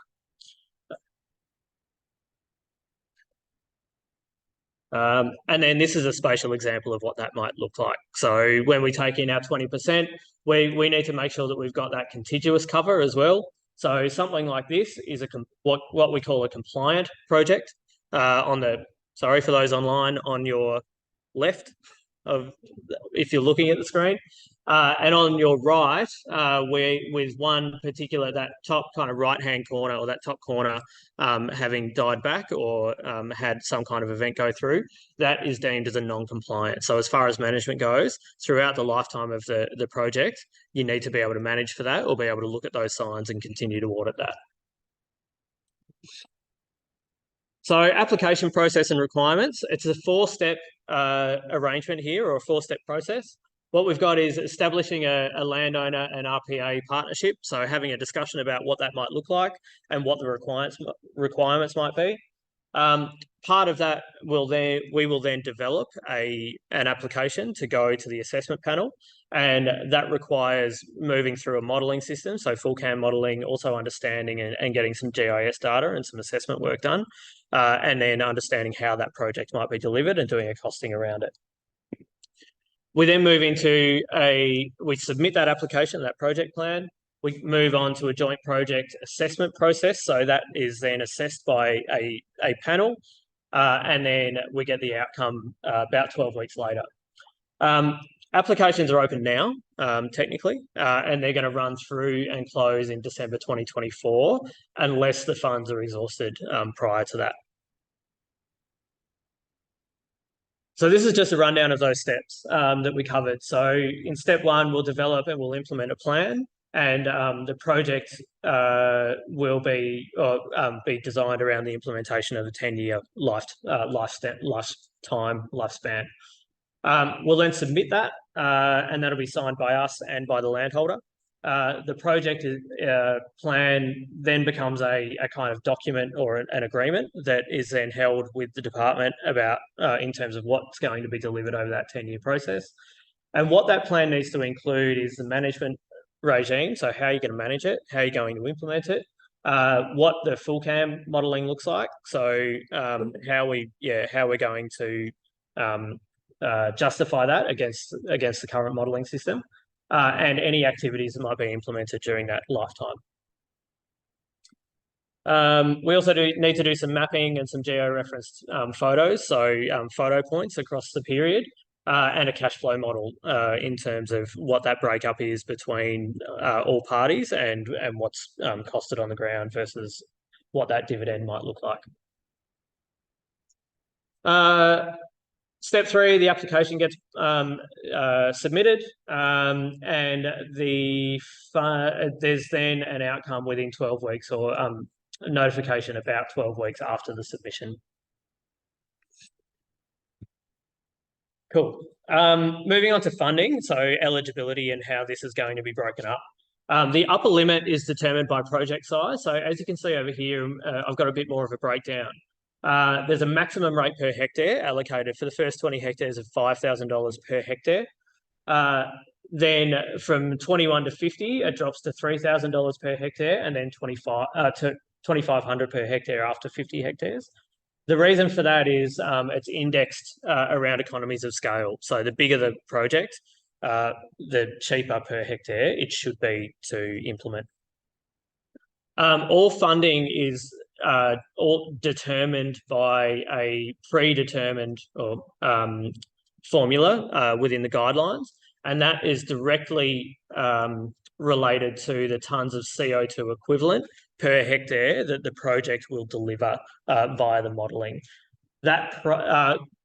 And then this is a spatial example of what that might look like. So when we take in our 20%, we need to make sure that we've got that contiguous cover as well. So something like this is what we call a compliant project. Sorry for those online, on your left of if you're looking at the screen. And on your right, with one particular, that top kind of right-hand corner or that top corner having died back or had some kind of event go through, that is deemed as a non-compliant. So as far as management goes, throughout the lifetime of the project, you need to be able to manage for that or be able to look at those signs and continue to audit that. So application process and requirements, it's a 4-step arrangement here, or a 4-step process. What we've got is establishing a landowner and RPA partnership. So having a discussion about what that might look like and what the requirements might be. Part of that we will then develop an application to go to the assessment panel, and that requires moving through a modelling system, so full CAM modelling, also understanding and getting some GIS data and some assessment work done, and then understanding how that project might be delivered and doing a costing around it. We then move into we submit that application, that project plan. We move on to a joint project assessment process. So that is then assessed by a panel, and then we get the outcome about 12 weeks later. Applications are open now, technically, and they're going to run through and close in December 2024, unless the funds are exhausted prior to that. So this is just a rundown of those steps that we covered. So in step 1, we'll develop and we'll implement a plan, and the project will be designed around the implementation of a 10-year lifespan. We'll then submit that, and that'll be signed by us and by the landholder. The project plan then becomes a kind of document or an agreement that is then held with the department about in terms of what's going to be delivered over that 10-year process. And what that plan needs to include is the management regime. So how you're going to manage it, how you're going to implement it, what the full CAM modelling looks like. So how we're going to justify that against the current modelling system. And any activities that might be implemented during that lifetime. We also need to do some mapping and some geo-referenced photos, so photo points across the period, and a cash flow model in terms of what that breakup is between all parties and what's costed on the ground versus what that dividend might look like. Step 3, the application gets submitted, and there's then an outcome within 12 weeks or a notification about 12 weeks after the submission. Cool. Moving on to funding, so eligibility and how this is going to be broken up. The upper limit is determined by project size. So as you can see over here, I've got a bit more of a breakdown. There's a maximum rate per hectare allocated for the first 20 hectares of $5,000 per hectare. Then from 21 to 50, it drops to $3,000 per hectare, and then 25 to 2,500 per hectare after 50 hectares. The reason for that is it's indexed around economies of scale. So the bigger the project, the cheaper per hectare it should be to implement. All funding is all determined by a predetermined or formula within the guidelines, and that is directly related to the tonnes of CO2 equivalent per hectare that the project will deliver via the modelling. That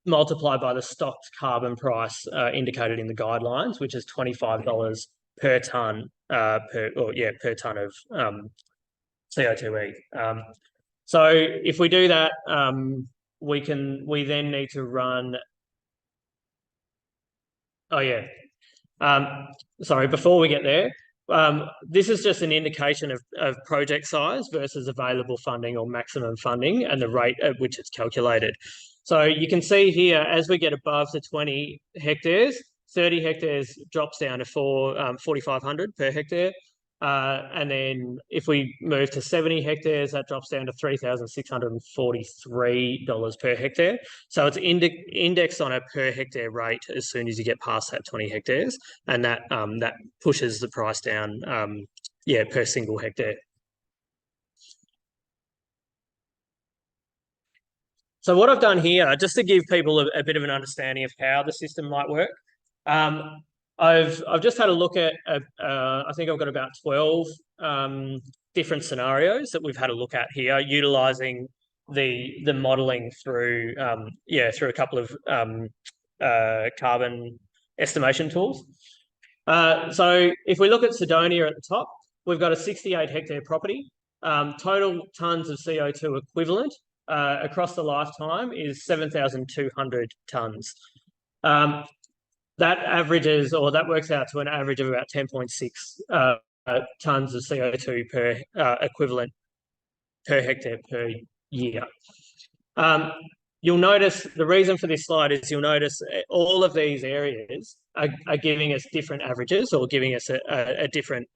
multiplied by the stocked carbon price indicated in the guidelines, which is $25 per tonne per tonne of CO2e. So if we do that, we then need to run. Oh yeah. Sorry, before we get there, this is just an indication of project size versus available funding or maximum funding and the rate at which it's calculated. So you can see here, as we get above the 20 hectares, 30 hectares drops down to 4,500 per hectare. And then if we move to 70 hectares, that drops down to $3,643 per hectare. So it's indexed on a per hectare rate as soon as you get past that 20 hectares, and that pushes the price down, per single hectare. So what I've done here, just to give people a bit of an understanding of how the system might work, I've just had a look at, I think I've got about 12 different scenarios that we've had a look at here, utilising the modelling through a couple of carbon estimation tools. So if we look at Sidonia at the top, we've got a 68 hectare property. Total tonnes of CO2 equivalent across the lifetime is 7,200 tonnes. That averages, or that works out to an average of about 10.6 tonnes of CO2 per equivalent per hectare per year. You'll notice the reason for this slide is you'll notice all of these areas are giving us different averages or giving us a different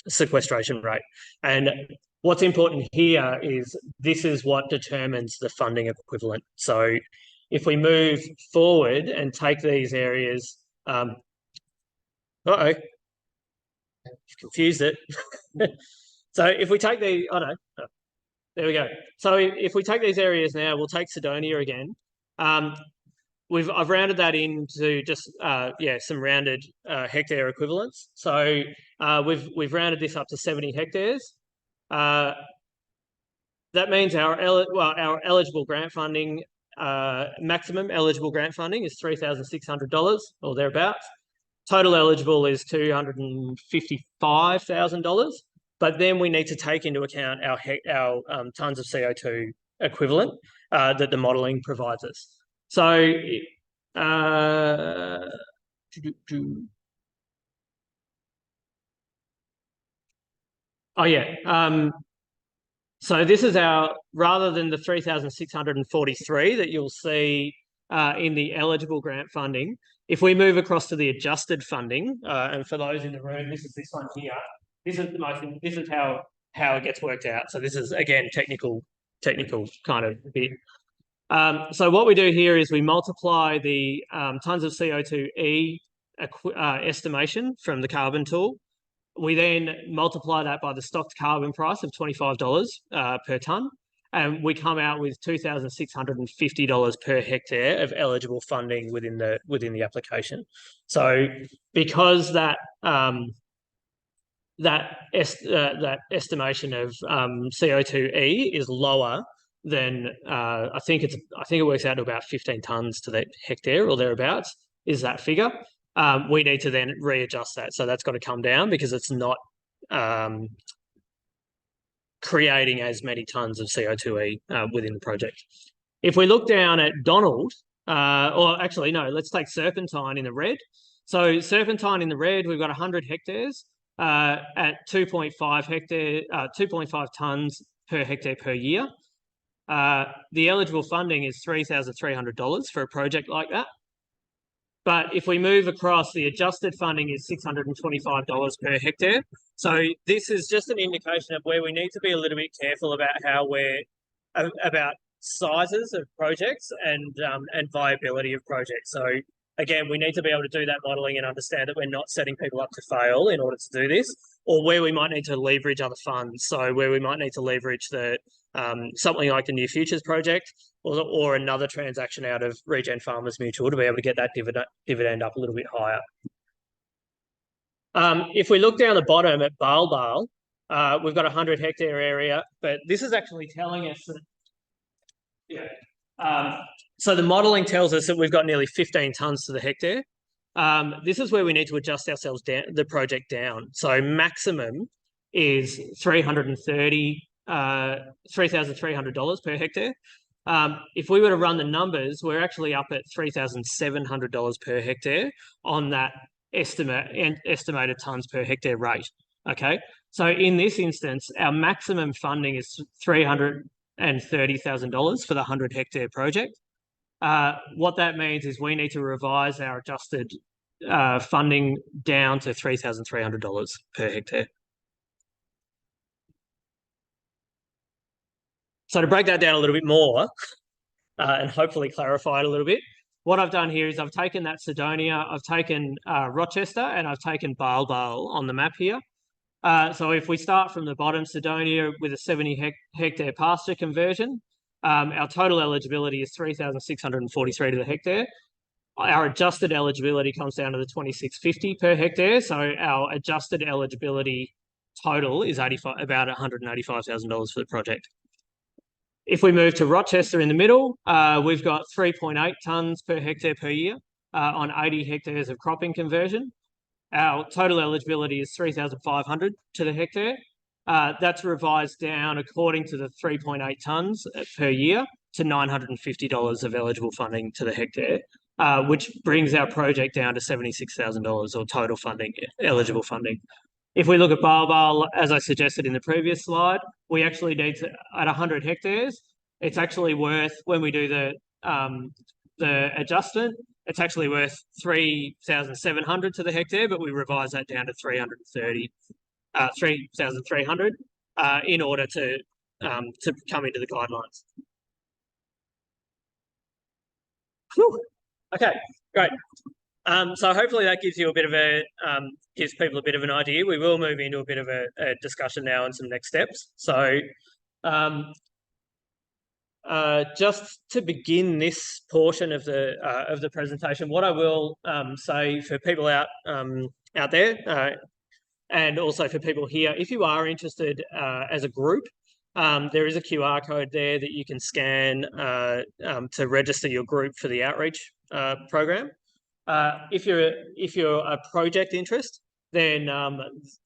sequestration rate. And what's important here is this is what determines the funding equivalent. So if we move forward and take these areas, confused it. So if we take the, there we go. So if we take these areas now, we'll take Sidonia again. I've rounded that into just some rounded hectare equivalents. So we've rounded this up to 70 hectares. That means our eligible grant funding, maximum eligible grant funding is $3,600 or thereabouts. Total eligible is $255,000. But then we need to take into account our tonnes of CO2 equivalent that the modelling provides us. So, so this is rather than the 3,643 that you'll see in the eligible grant funding, if we move across to the adjusted funding, and for those in the room, this is this one here. This is how it gets worked out. So this is, again, technical kind of bit. So what we do here is we multiply the tonnes of CO2e estimation from the carbon tool. We then multiply that by the stocked carbon price of $25 per tonne, and we come out with $2,650 per hectare of eligible funding within the application. So because that estimation of CO2e is lower than I think it works out to about 15 tonnes to the hectare or thereabouts is that figure. We need to then readjust that. So that's got to come down because it's not creating as many tonnes of CO2e within the project. If we look down at Donald, or actually, no, let's take Serpentine in the red. So Serpentine in the red, we've got 100 hectares at 2.5 tons per hectare per year. The eligible funding is $3,300 for a project like that. But if we move across, the adjusted funding is $625 per hectare. So this is just an indication of where we need to be a little bit careful about how we're about sizes of projects and viability of projects. So again, we need to be able to do that modelling and understand that we're not setting people up to fail in order to do this, or where we might need to leverage other funds. So where we might need to leverage the something like the New Futures project, or another transaction out of Regen Farmers Mutual to be able to get that dividend up a little bit higher. If we look down the bottom at Bale, we've got a 100 hectare area, but this is actually telling us that, so the modelling tells us that we've got nearly 15 tonnes to the hectare. This is where we need to adjust ourselves down, the project down. So maximum is $3,300 per hectare. If we were to run the numbers, we're actually up at $3,700 per hectare on that estimated tonnes per hectare rate. Okay, so in this instance, our maximum funding is $330,000 for the 100 hectare project. What that means is we need to revise our adjusted funding down to $3,300 per hectare. So to break that down a little bit more and hopefully clarify it a little bit, what I've done here is I've taken that Sidonia, I've taken Rochester, and I've taken Bale on the map here. So if we start from the bottom, Sidonia with a 70 hectare pasture conversion, our total eligibility is $3,643 to the hectare. Our adjusted eligibility comes down to the $2,650 per hectare. So our adjusted eligibility total is about $185,000 for the project. If we move to Rochester in the middle, we've got 3.8 tonnes per hectare per year on 80 hectares of cropping conversion. Our total eligibility is $3,500 to the hectare. That's revised down according to the 3.8 tonnes per year to $950 of eligible funding to the hectare, which brings our project down to $76,000 or total funding, eligible funding. If we look at Bale, as I suggested in the previous slide, we actually need to, at 100 hectares, it's actually worth, when we do the adjustment, it's actually worth $3,700 to the hectare, but we revise that down to $3,300 in order to come into the guidelines. Whew. Okay, great. So hopefully that gives you a bit of a gives people a bit of an idea. We will move into a bit of a discussion now and some next steps. So just to begin this portion of the presentation, what I will say for people out there and also for people here, if you are interested as a group, there is a QR code there that you can scan to register your group for the outreach program. If you're a project interest, then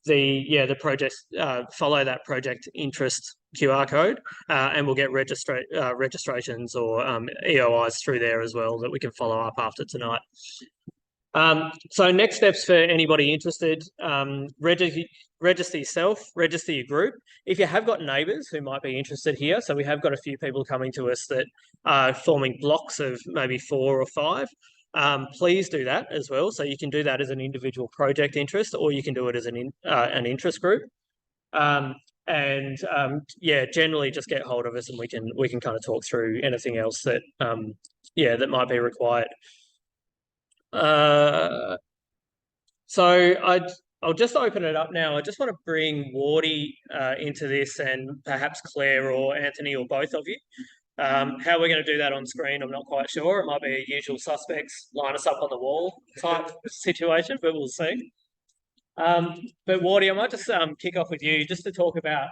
the projects follow that project interest QR code, and we'll get registrations or EOIs through there as well that we can follow up after tonight. So next steps for anybody interested, register yourself, register your group. If you have got neighbours who might be interested here, so we have got a few people coming to us that are forming blocks of maybe 4 or 5. Please do that as well. So you can do that as an individual project interest, or you can do it as an interest group. Yeah, generally just get hold of us and we can kind of talk through anything else that that might be required. So I'll just open it up now. I just want to bring Wardy into this, and perhaps Claire or Anthony or both of you. How we're going to do that on screen, I'm not quite sure. It might be a usual suspects, line us up on the wall type situation, but we'll see. But Wardy, I might just kick off with you just to talk about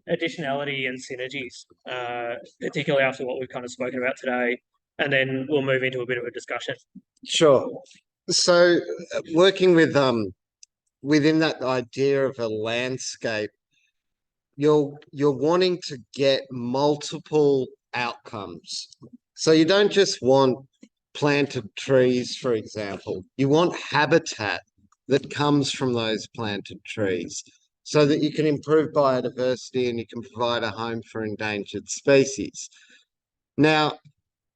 additionality and synergies, particularly after what we've kind of spoken about today, and then we'll move into a bit of a discussion. Sure. So working with within that idea of a landscape, you're wanting to get multiple outcomes. So you don't just want planted trees, for example. You want habitat that comes from those planted trees so that you can improve biodiversity and you can provide a home for endangered species. Now,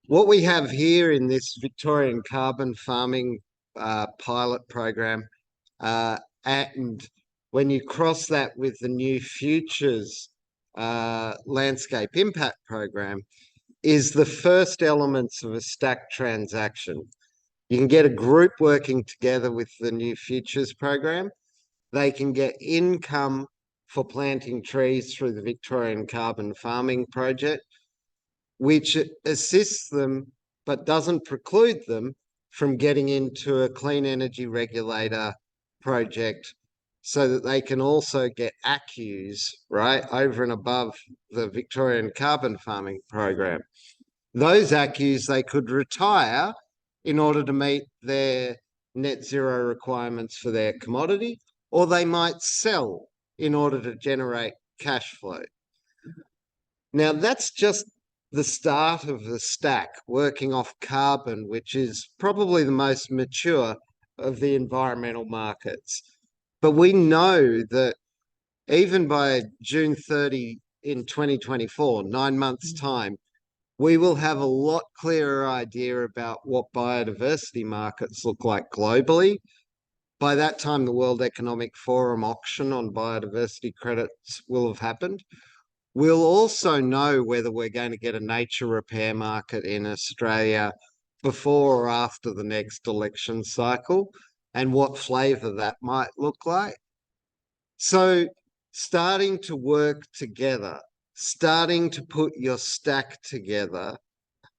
what we have here in this Victorian carbon farming pilot program, and when you cross that with the New Futures landscape impact program, is the first elements of a stacked transaction. You can get a group working together with the New Futures program. They can get income for planting trees through the Victorian Carbon Farming Project, which assists them but doesn't preclude them from getting into a clean energy regulator project so that they can also get ACCUs, right, over and above the Victorian Carbon Farming Program. Those ACCUs they could retire in order to meet their net zero requirements for their commodity, or they might sell in order to generate cash flow. Now, that's just the start of the stack, working off carbon, which is probably the most mature of the environmental markets. But we know that even by June 30 in 2024, 9 months' time, we will have a lot clearer idea about what biodiversity markets look like globally. By that time, the World Economic Forum auction on biodiversity credits will have happened. We'll also know whether we're going to get a nature repair market in Australia before or after the next election cycle and what flavour that might look like. So starting to work together, starting to put your stack together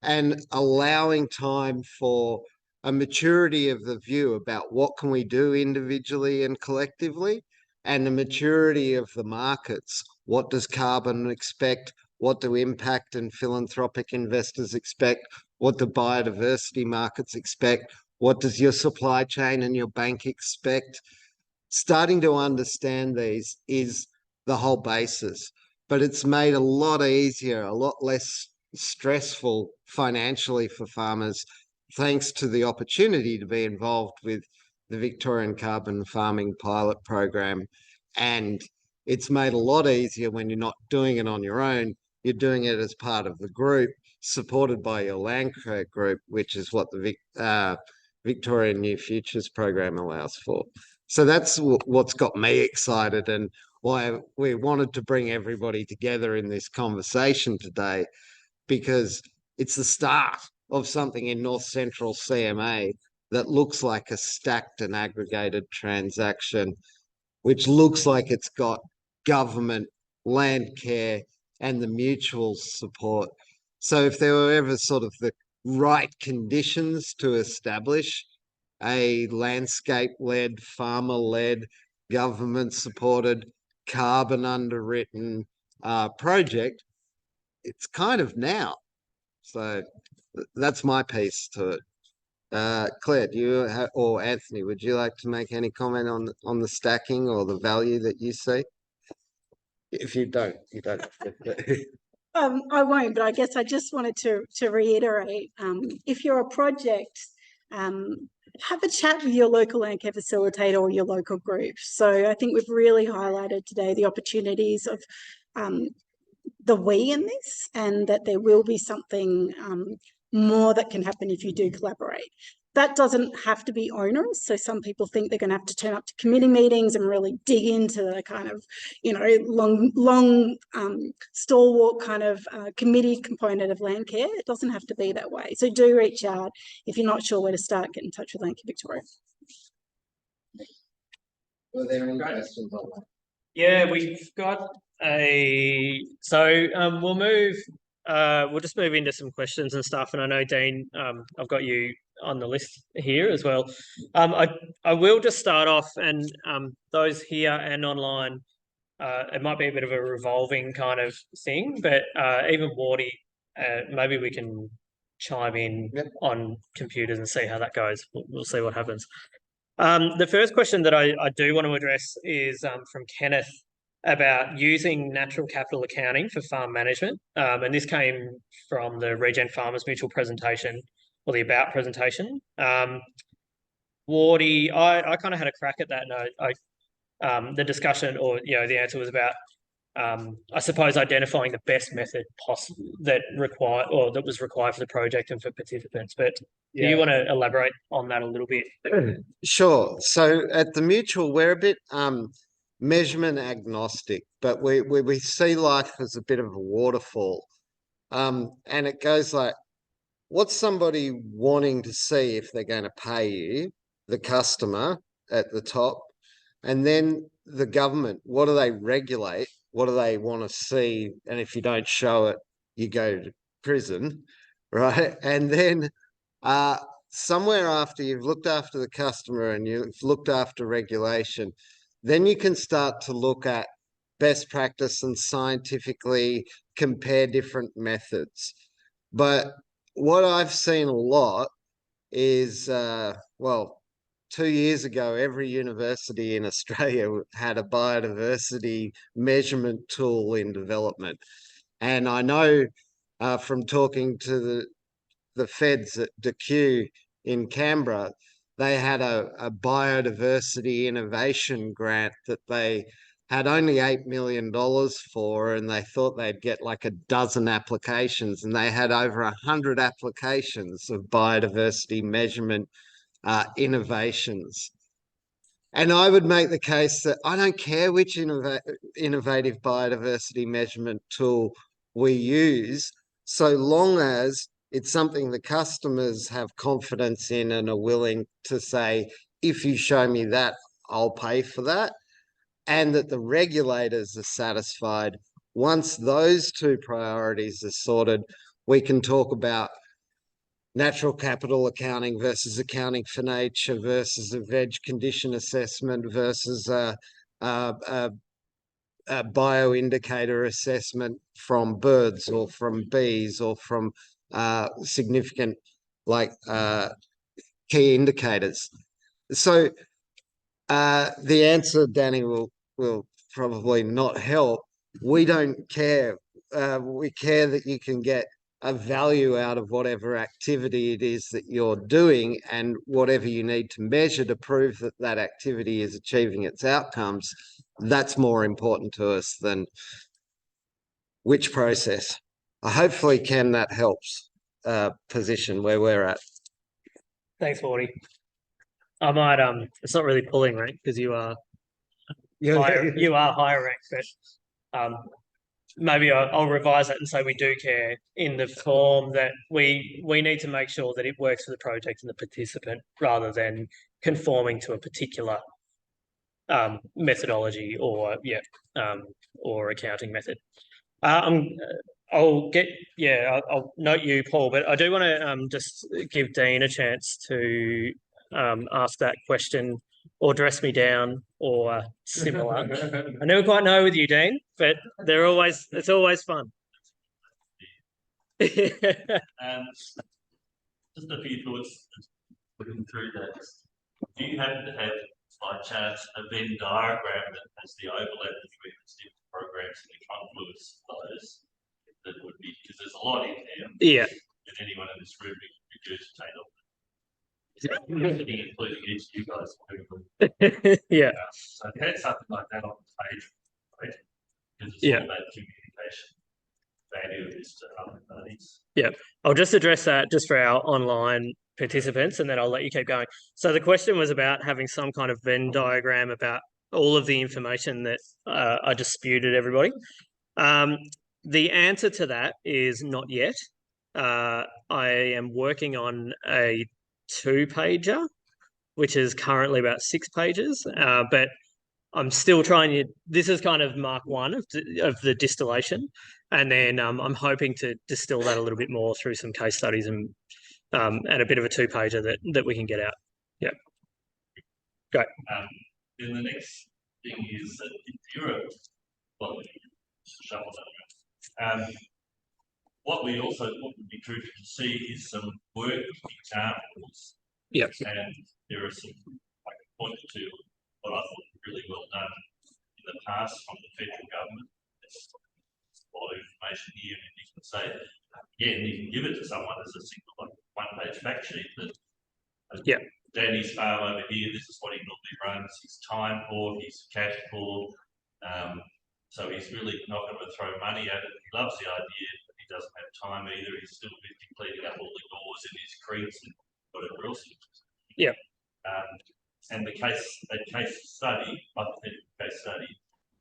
and allowing time for a maturity of the view about what can we do individually and collectively, and the maturity of the markets. What does carbon expect? What do impact and philanthropic investors expect? What do biodiversity markets expect? What does your supply chain and your bank expect? Starting to understand these is the whole basis, but it's made a lot easier, a lot less stressful financially for farmers, thanks to the opportunity to be involved with the Victorian Carbon Farming Pilot Program. And it's made a lot easier when you're not doing it on your own, you're doing it as part of the group, supported by your land credit group, which is what the Victorian New Futures Program allows for. So that's what's got me excited and why we wanted to bring everybody together in this conversation today, because it's the start of something in North Central CMA that looks like a stacked and aggregated transaction, which looks like it's got government, land care, and the mutual support. So if there were ever sort of the right conditions to establish a landscape-led, farmer-led, government-supported, carbon underwritten project, it's kind of now. So that's my piece to it. Claire, do you or Anthony, would you like to make any comment on the stacking or the value that you see? If you don't, you don't. I won't, but I guess I just wanted to reiterate, if you're a project, have a chat with your local land care facilitator or your local group. So I think we've really highlighted today the opportunities of the we in this, and that there will be something more that can happen if you do collaborate. That doesn't have to be onerous. So some people think they're going to have to turn up to committee meetings and really dig into the kind of, long stalwart kind of committee component of land care. It doesn't have to be that way. So do reach out. If you're not sure where to start, get in touch with Land Care Victoria. Were there any questions on that? Yeah, we've got we'll just move into some questions and stuff. And I know, Dean, I've got you on the list here as well. I will just start off, and those here and online, it might be a bit of a revolving kind of thing, but even Wardy, maybe we can chime in on computers and see how that goes. We'll see what happens. The first question that I do want to address is from Kenneth about using natural capital accounting for farm management. And this came from the Regen Farmers Mutual presentation or the about presentation. Wardy, I kind of had a crack at that, and the discussion, or the answer was about, I suppose, identifying the best method possible that was required for the project and for participants. But do you want to elaborate on that a little bit? Sure. So at the Mutual, we're a bit measurement agnostic, but we see life as a bit of a waterfall. And it goes like, what's somebody wanting to see if they're going to pay you? The customer at the top, and then the government. What do they regulate? What do they want to see? And if you don't show it, you go to prison, right? And then somewhere after you've looked after the customer and you've looked after regulation, then you can start to look at best practice and scientifically compare different methods. But what I've seen a lot is, 2 years ago, every university in Australia had a biodiversity measurement tool in development. And I know from talking to the feds at DQ in Canberra, they had a biodiversity innovation grant that they had only $8 million for, and they thought they'd get like a dozen applications, and they had over 100 applications of biodiversity measurement innovations. And I would make the case that I don't care which innovative biodiversity measurement tool we use, so long as it's something the customers have confidence in and are willing to say, if you show me that, I'll pay for that, and that the regulators are satisfied. Once those two priorities are sorted, we can talk about natural capital accounting versus accounting for nature versus a veg condition assessment versus a bioindicator assessment from birds or from bees or from significant key indicators. So the answer, Danny, will probably not help. We don't care. We care that you can get a value out of whatever activity it is that you're doing, and whatever you need to measure to prove that that activity is achieving its outcomes. That's more important to us than which process. Hopefully, Ken, that helps position where we're at. Thanks, Wardy. I might it's not really pulling rank because you are higher rank, but maybe I'll revise that and say we do care in the form that we need to make sure that it works for the project and the participant rather than conforming to a particular methodology or accounting method. I'll note you, Paul, but I do want to just give Dean a chance to ask that question or dress me down or similar. I never quite know with you, Dean, but it's always fun. Just a few thoughts looking through that. Do you happen to have, by chance, a Venn diagram that has the overlap between the different programs and the confluence of those? That would be, because there's a lot in there. Yeah. And anyone in this room could regurgitate on that. Including each of you guys. Yeah. So if you had something like that on the page, right? Because it's all about communication. Value of this to other parties. Yeah. I'll just address that just for our online participants, and then I'll let you keep going. So the question was about having some kind of Venn diagram about all of the information that I just spewed at everybody. The answer to that is not yet. I am working on a 2-pager, which is currently about 6 pages, but I'm still trying to. This is kind of Mark 1 of the distillation, and then I'm hoping to distill that a little bit more through some case studies and a bit of a 2-pager that we can get out. Yeah. Great. Then the next thing is that if you're shuffle that. What would be terrific to see is some work examples. Yep. And there are some, I can point to what I thought was really well done in the past from the federal government. There's a lot of information here, and you can say, again, you can give it to someone as a single one-page fact sheet that Yeah. Danny's farm over here, this is what he normally runs, his time poor, his cash poor. So he's really not going to throw money at it. He loves the idea, but he doesn't have time either. He's still busy cleaning up all the doors in his creeks and whatever else. Yeah. And the case study, hypothetical case study,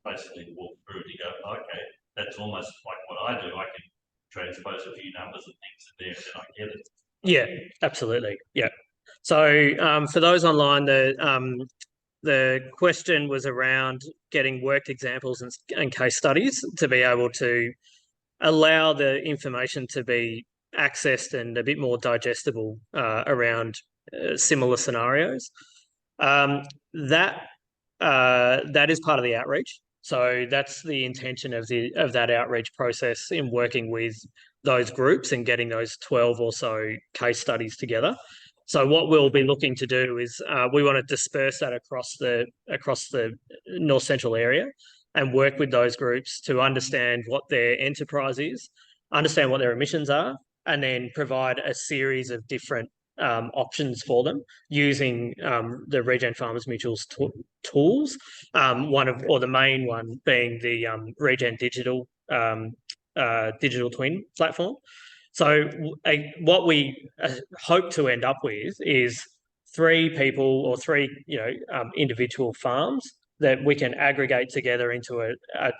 basically walk through and you go, okay, that's almost like what I do. I can transpose a few numbers and things in there and then I get it. Yeah, absolutely. Yeah. So for those online, the question was around getting worked examples and case studies to be able to allow the information to be accessed and a bit more digestible around similar scenarios. That is part of the outreach. So that's the intention of that outreach process in working with those groups and getting those 12 or so case studies together. So what we'll be looking to do is we want to disperse that across the North Central area and work with those groups to understand what their enterprise is, understand what their emissions are, and then provide a series of different options for them using the Regen Farmers Mutual's tools. The main one being the Regen Digital twin platform. So what we hope to end up with is 3 people or 3 individual farms that we can aggregate together into a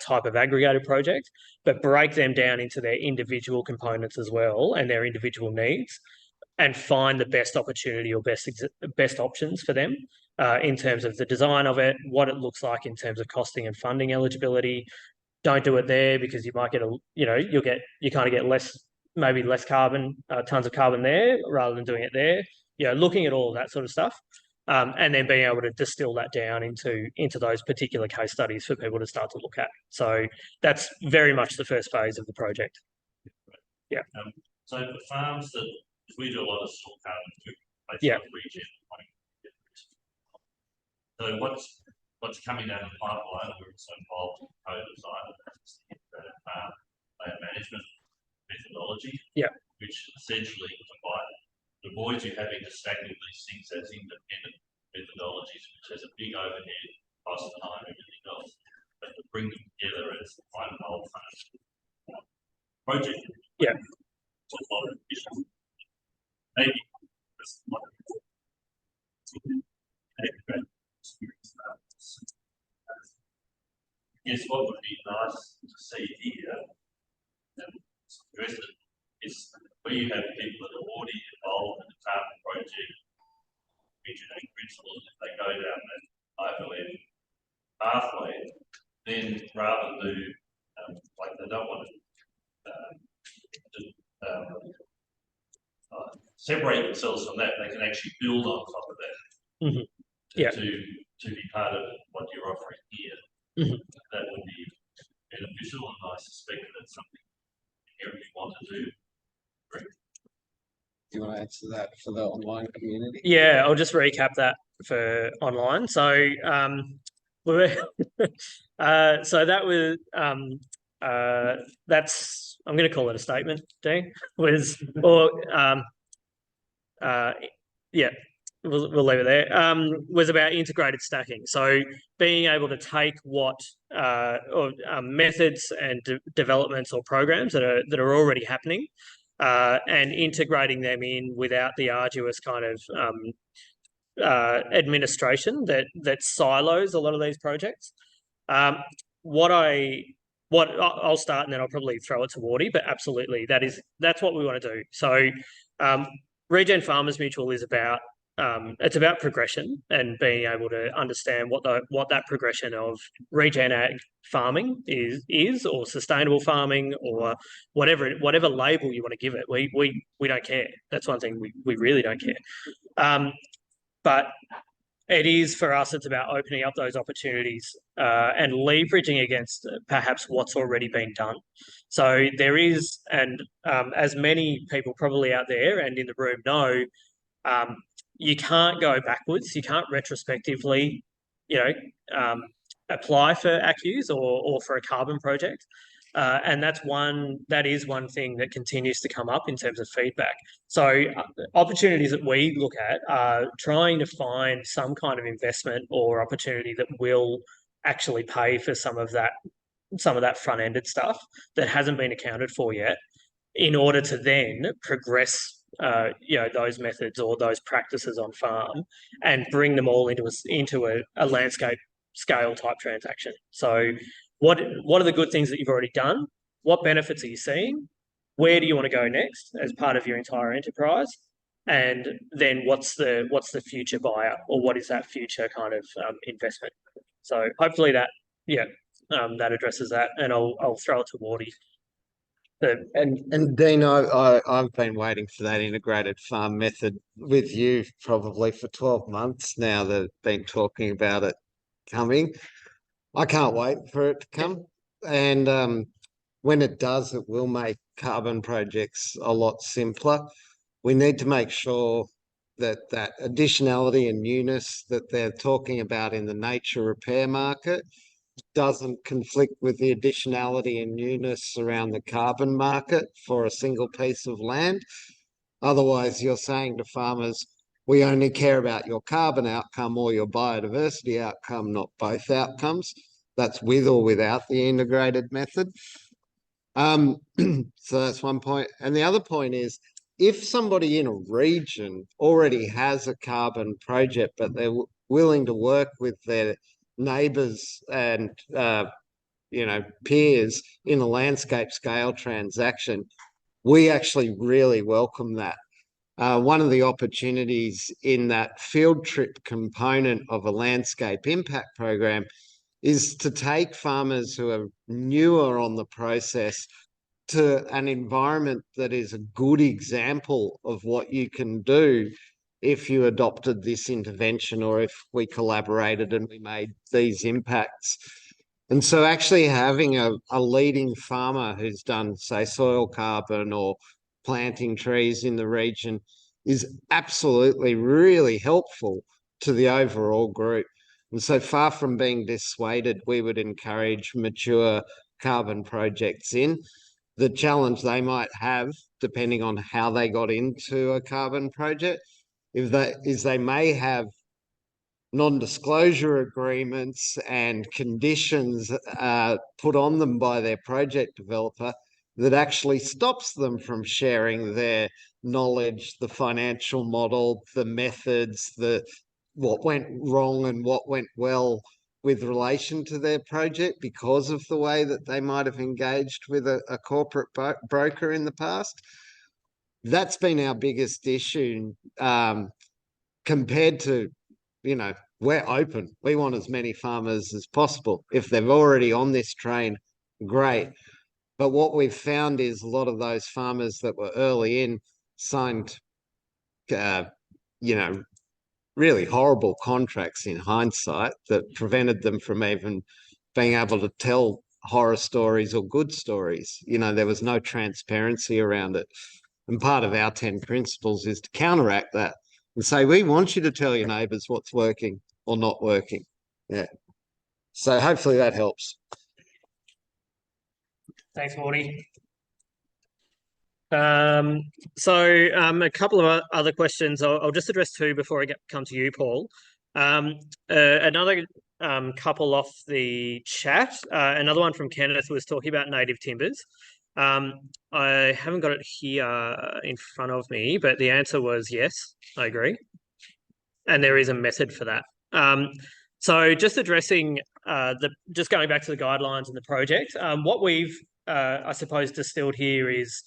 type of aggregated project, but break them down into their individual components as well and their individual needs, and find the best opportunity or best options for them in terms of the design of it, what it looks like in terms of costing and funding eligibility. Don't do it there because you might get you kind of get less carbon, tons of carbon there rather than doing it there. Looking at all of that sort of stuff. And then being able to distill that down into those particular case studies for people to start to look at. So that's very much the first phase of the project. Yeah. So for farms that, because we do a lot of soil carbon too, regen. So what's coming down the pipeline? We're also involved in co-design of land management methodology. Yeah. Which essentially avoids you having to stack all these things as independent methodologies, which has a big overhead, cost, time, everything else, but to bring them together as one whole project. Yeah. It's a lot of issues. Maybe yes, what would be nice to see here and address it is where you have people that are already involved in the carbon project, engineering principles, if they go down that overland pathway, then rather than do like they don't want to separate themselves from that, they can actually build on top of that. Mm-hmm. To be part of what you're offering here. Mm-hmm. That would be beneficial, and I suspect that's something you want to do. Correct? Do you want to answer that for the online community? Yeah, I'll just recap that for online. So so that was that's, I'm going to call it a statement, Dean, yeah, we'll leave it there, was about integrated stacking. So being able to take what methods and developments or programs that are already happening and integrating them in without the arduous kind of administration that silos a lot of these projects. I'll start and then I'll probably throw it to Wardy, but absolutely that's what we want to do. So Regen Farmers Mutual is about it's about progression and being able to understand what that progression of regen ag farming is or sustainable farming or whatever label you want to give it. We don't care. That's one thing we really don't care. But it is, for us, it's about opening up those opportunities and leveraging against perhaps what's already been done. So there is, and as many people probably out there and in the room know, you can't go backwards. You can't retrospectively, apply for ACCUs or for a carbon project. And that is one thing that continues to come up in terms of feedback. So opportunities that we look at are trying to find some kind of investment or opportunity that will actually pay for some of that front-ended stuff that hasn't been accounted for yet, in order to then progress those methods or those practices on farm and bring them all into a landscape scale type transaction. So what are the good things that you've already done? What benefits are you seeing? Where do you want to go next as part of your entire enterprise? And then what's the future buyer, or what is that future kind of investment? So hopefully that that addresses that, and I'll throw it to Wardy. And Dean, I've been waiting for that integrated farm method with you probably for 12 months now that I've been talking about it coming. I can't wait for it to come. And when it does, it will make carbon projects a lot simpler. We need to make sure that additionality and newness that they're talking about in the nature repair market doesn't conflict with the additionality and newness around the carbon market for a single piece of land. Otherwise, you're saying to farmers, we only care about your carbon outcome or your biodiversity outcome, not both outcomes. That's with or without the integrated method. So that's one point. And the other point is, if somebody in a region already has a carbon project, but they're willing to work with their neighbours and peers in a landscape scale transaction, we actually really welcome that. One of the opportunities in that field trip component of a landscape impact program is to take farmers who are newer on the process to an environment that is a good example of what you can do if you adopted this intervention, or if we collaborated and we made these impacts. And so actually having a leading farmer who's done, say, soil carbon or planting trees in the region is absolutely really helpful to the overall group. And so far from being dissuaded, we would encourage mature carbon projects in. The challenge they might have, depending on how they got into a carbon project, is they may have non-disclosure agreements and conditions put on them by their project developer that actually stops them from sharing their knowledge, the financial model, the methods, what went wrong and what went well with relation to their project because of the way that they might have engaged with a corporate broker in the past. That's been our biggest issue compared to, we're open. We want as many farmers as possible. If they're already on this train, great. But what we've found is a lot of those farmers that were early in signed, really horrible contracts in hindsight that prevented them from even being able to tell horror stories or good stories. There was no transparency around it. And part of our 10 principles is to counteract that and say, we want you to tell your neighbours what's working or not working. Yeah. So hopefully that helps. Thanks, Morty. A couple of other questions. I'll just address two before I come to you, Paul. Another couple off the chat. Another one from Kenneth was talking about native timbers. I haven't got it here in front of me, but the answer was yes, I agree. And there is a method for that. So just addressing just going back to the guidelines and the project, what we've, I suppose, distilled here is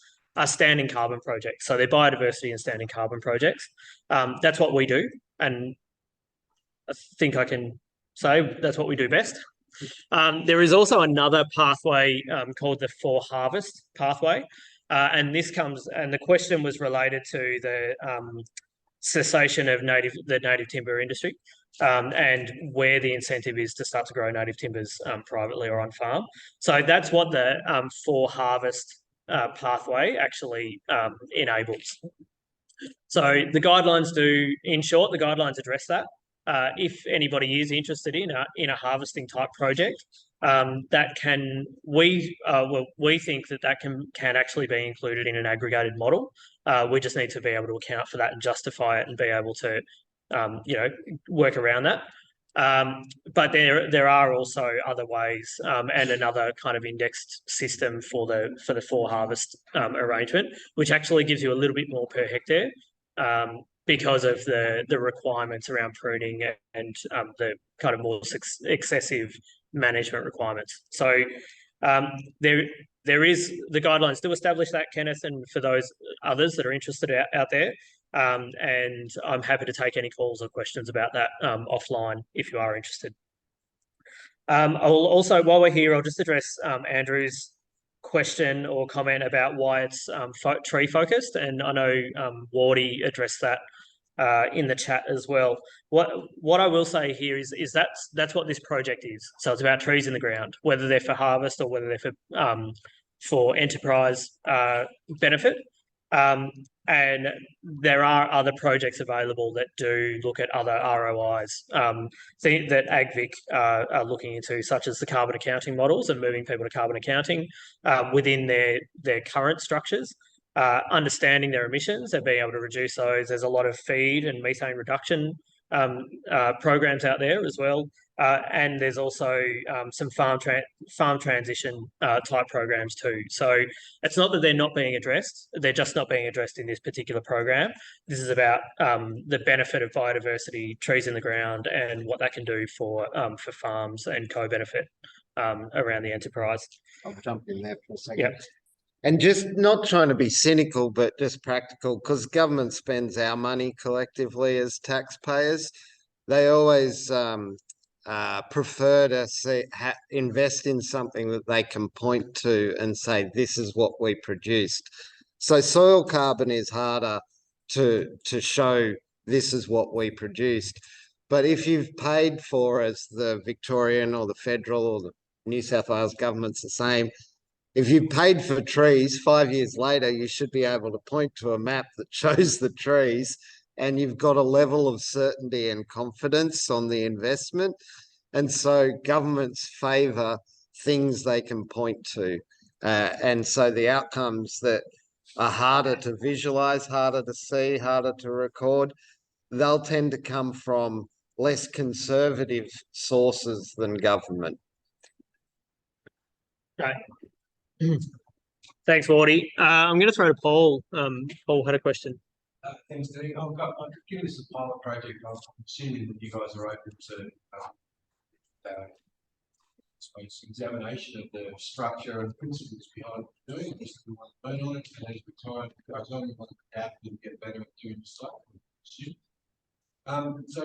standing carbon projects. So they're biodiversity and standing carbon projects. That's what we do. And I think I can say that's what we do best. There is also another pathway called the for harvest pathway. And the question was related to the cessation of the native timber industry and where the incentive is to start to grow native timbers privately or on farm. So that's what the for harvest pathway actually enables. So the guidelines in short, the guidelines address that. If anybody is interested in a harvesting type project, that we think that can actually be included in an aggregated model. We just need to be able to account for that and justify it and be able to, work around that. But there are also other ways, and another kind of indexed system for the for harvest arrangement, which actually gives you a little bit more per hectare, because of the requirements around pruning and the kind of more excessive management requirements. So there is the guidelines do establish that, Kenneth, and for those others that are interested out there. And I'm happy to take any calls or questions about that offline if you are interested. I'll also, while we're here, I'll just address Andrew's question or comment about why it's tree focused, and I know Wardy addressed that in the chat as well. What I will say here is that's what this project is. So it's about trees in the ground, whether they're for harvest or whether they're for enterprise benefit. And there are other projects available that do look at other ROIs that AgVic are looking into, such as the carbon accounting models and moving people to carbon accounting within their current structures. Understanding their emissions and being able to reduce those. There's a lot of feed and methane reduction programs out there as well. And there's also some farm transition type programs too. So it's not that they're not being addressed, they're just not being addressed in this particular program. This is about the benefit of biodiversity, trees in the ground, and what that can do for farms and co-benefit around the enterprise. I'll jump in there for a second. Yep. And just not trying to be cynical, but just practical, because government spends our money collectively as taxpayers. They always prefer to invest in something that they can point to and say, this is what we produced. So soil carbon is harder to show this is what we produced. But if you've paid for, as the Victorian or the federal or the New South Wales government's the same, if you paid for trees, 5 years later, you should be able to point to a map that shows the trees, and you've got a level of certainty and confidence on the investment. And so governments favour things they can point to. And so the outcomes that are harder to visualise, harder to see, harder to record, they'll tend to come from less conservative sources than government. Right. Thanks, Wardy. I'm going to throw to Paul. Paul had a question. Thanks, Dee. Given this is a pilot project, I'm assuming that you guys are open to examination of the structure and principles behind doing this. We want to learn on it, and as the time goes on, we want to adapt and get better at doing stuff. So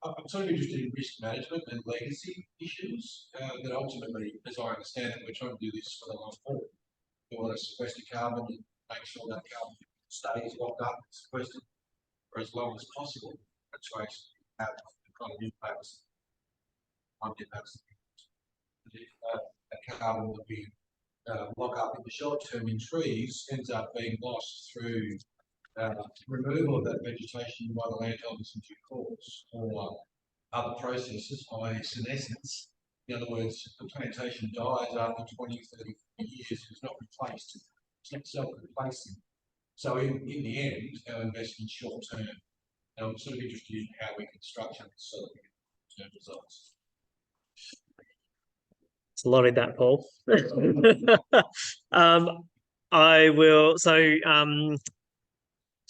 I'm sort of interested in risk management and legacy issues that ultimately, as I understand it, we're trying to do this for the long haul. We want to sequester carbon and make sure that carbon stays locked up and sequestered for as long as possible. That's why have the kind of impacts on impacts. That carbon that we lock up in the short term in trees ends up being lost through removal of that vegetation by the landholders in due course, or other processes, i.e. senescence. In other words, the plantation dies after 20, 30 years, it's not replaced, it's not self-replacing. So in the end, our investment's short term. And I'm sort of interested in how we can structure this so that we get long-term results. It's a lot in that, Paul. I will, so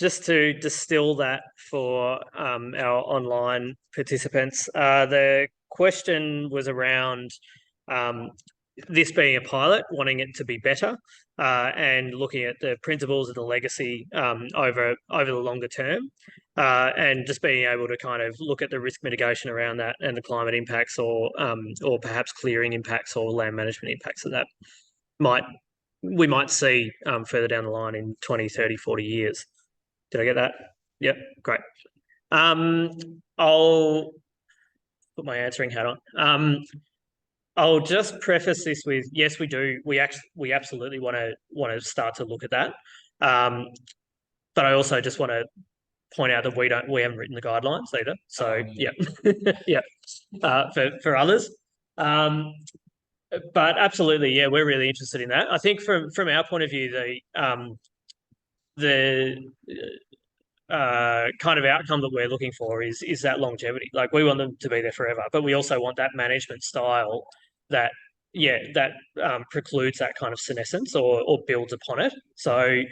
just to distill that for our online participants, the question was around this being a pilot, wanting it to be better, and looking at the principles of the legacy over the longer term, and just being able to kind of look at the risk mitigation around that and the climate impacts, or perhaps clearing impacts or land management impacts that we might see further down the line in 20, 30, 40 years. Did I get that? Yep, great. I'll put my answering hat on. I'll just preface this with, yes, we do. We absolutely want to start to look at that. But I also just want to point out that we haven't written the guidelines either. So yeah, yeah. For others. But absolutely, yeah, we're really interested in that. I think from our point of view, the kind of outcome that we're looking for is that longevity. Like, we want them to be there forever, but we also want that management style that precludes that kind of senescence or builds upon it. So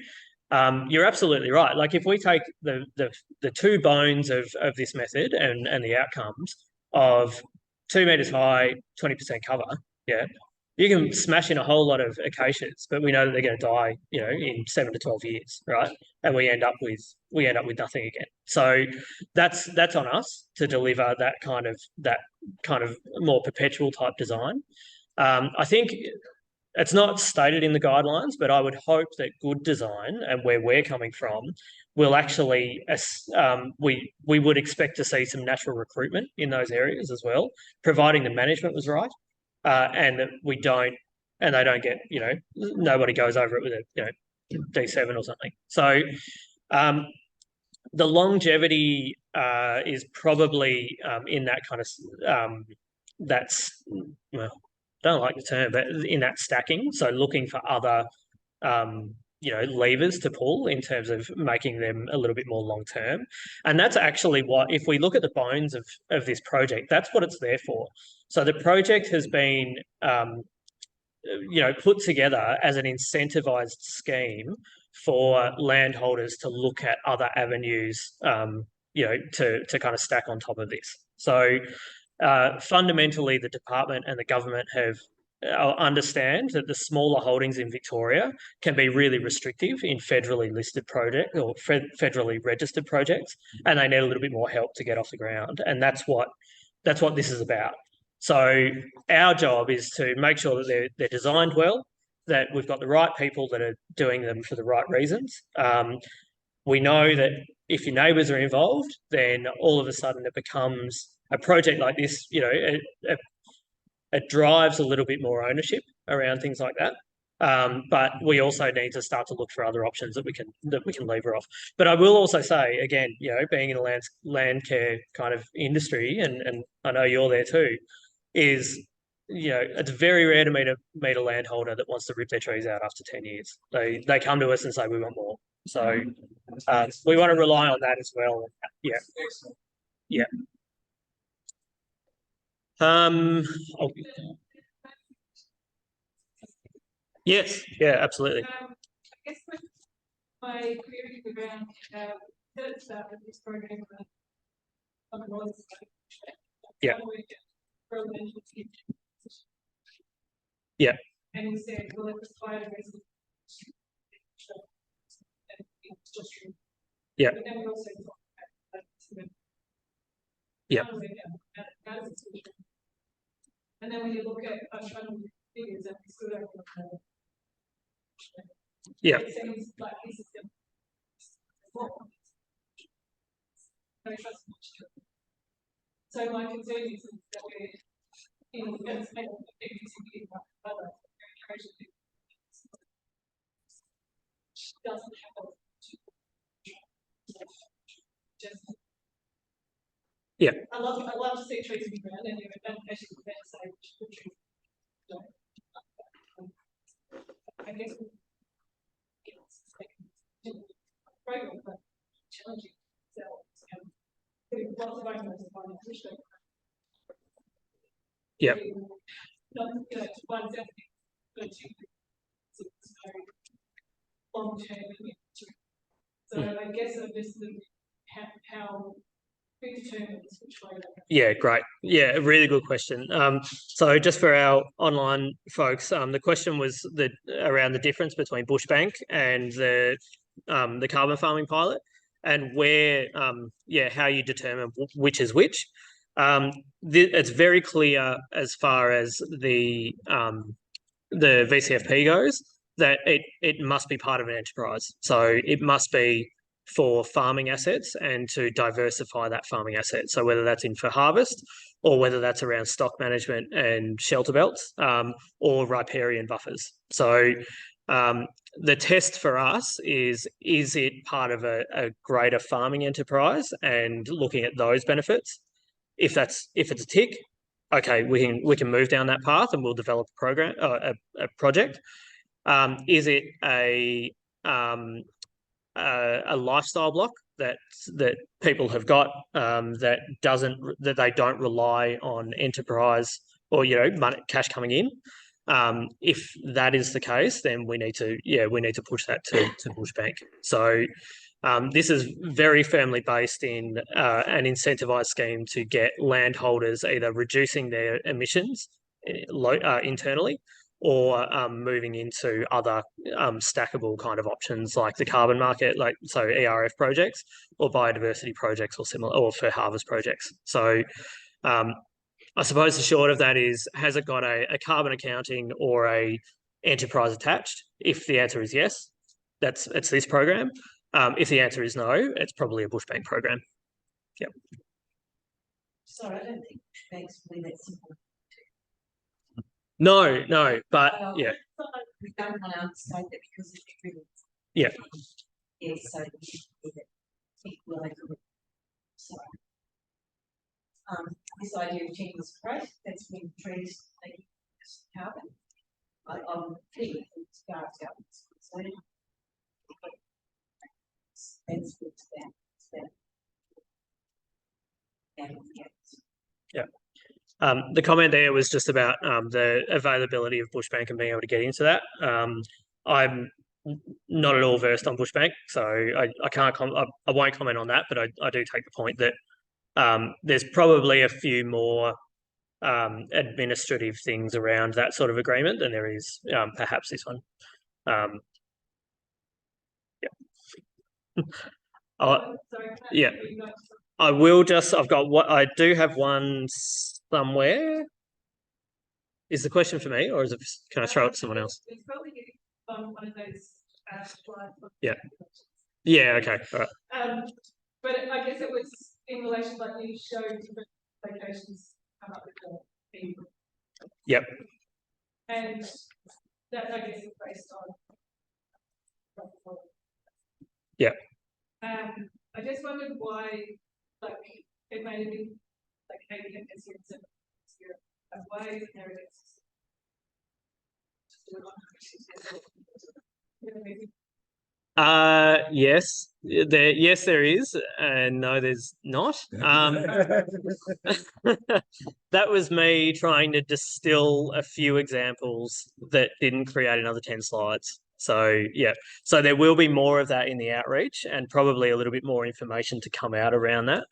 you're absolutely right. Like, if we take the two bones of this method and the outcomes of 2 meters high, 20% cover, yeah, you can smash in a whole lot of acacias, but we know that they're going to die, in 7 to 12 years, right? And we end up with nothing again. So that's on us to deliver that kind of more perpetual type design. I think it's not stated in the guidelines, but I would hope that good design and where we're coming from will actually, we would expect to see some natural recruitment in those areas as well, providing the management was right, and that they don't get, nobody goes over it with a, D7 or something. So the longevity is probably in that kind of, that's, well, don't like the term, but in that stacking. So looking for other, levers to pull in terms of making them a little bit more long term. And that's actually what, if we look at the bones of this project, that's what it's there for. So the project has been, put together as an incentivized scheme for landholders to look at other avenues, to kind of stack on top of this. So fundamentally, the department and the government have understand that the smaller holdings in Victoria can be really restrictive in federally listed project or federally registered projects, and they need a little bit more help to get off the ground. And that's what this is about. So our job is to make sure that they're designed well, that we've got the right people that are doing them for the right reasons. We know that if your neighbours are involved, then all of a sudden it becomes a project like this, it drives a little bit more ownership around things like that. But we also need to start to look for other options that we can lever off. But I will also say, again, being in a land care kind of industry, and I know you're there too, is, it's very rare to meet a landholder that wants to rip their trees out after 10 years. They come to us and say, we want more. So we want to rely on that as well. Yeah. Yeah. Yes, yeah, absolutely. I guess my query around that start with this program Yeah. Yeah. And we said, well, it was quite a reason. Yeah. But then we also talked about yeah. And then when you look at figures that we stood up with, yeah. it seems like this is the so my concern is that we're in the state of other doesn't have just yeah. I love to see trees in the ground and you're advantageous with that say the trees. I guess program but challenging themselves and putting lots of arguments upon the issue. Yeah. Not, one example, but long term. So I guess I'm just how we determine which way. Yeah, great. Yeah, a really good question. So just for our online folks, the question was around the difference between bushbank and the carbon farming pilot, and where, how you determine which is which. It's very clear as far as the VCFP goes that it must be part of an enterprise. So it must be for farming assets and to diversify that farming asset. So whether that's in for harvest or whether that's around stock management and shelter belts, or riparian buffers. So the test for us is it part of a greater farming enterprise and looking at those benefits? If it's a tick, okay, we can move down that path and we'll develop a program, a project. Is it a lifestyle block that people have got that they don't rely on enterprise or money, cash coming in? If that is the case, then we need to push that to Bushbank. So this is very firmly based in an incentivized scheme to get landholders either reducing their emissions internally or moving into other stackable kind of options like the carbon market, so ERF projects or biodiversity projects or similar, or for harvest projects. So I suppose the short of that is, has it got a carbon accounting or a enterprise attached? If the answer is yes, it's this program. If the answer is no, it's probably a Bushbank program. Yep. Sorry, I don't think Bushbank's really that simple. No, but yeah. We don't want to understate that because it's really. Yeah. Yeah, so this idea of checking was great. That's when trees taking carbon. I'm feeling it's going to that's good to that. Yeah. The comment there was just about the availability of Bushbank and being able to get into that. I'm not at all versed on Bushbank, so I can't I won't comment on that, but I do take the point that there's probably a few more administrative things around that sort of agreement than there is perhaps this one. Yeah. I will just, I do have one somewhere. Is the question for me, or can I throw it to someone else? It's probably one of those slides. Yeah. Yeah, okay, all right. But I guess it was in relation, like you showed different locations come up with the thing. Yep. And that, I guess, is based on. Yeah. I just wondered why, like, it made a big, like, 80 hectares and why isn't there Yes, there is, and no, there's not. That was me trying to distill a few examples that didn't create another 10 slides. So yeah, so there will be more of that in the outreach and probably a little bit more information to come out around that.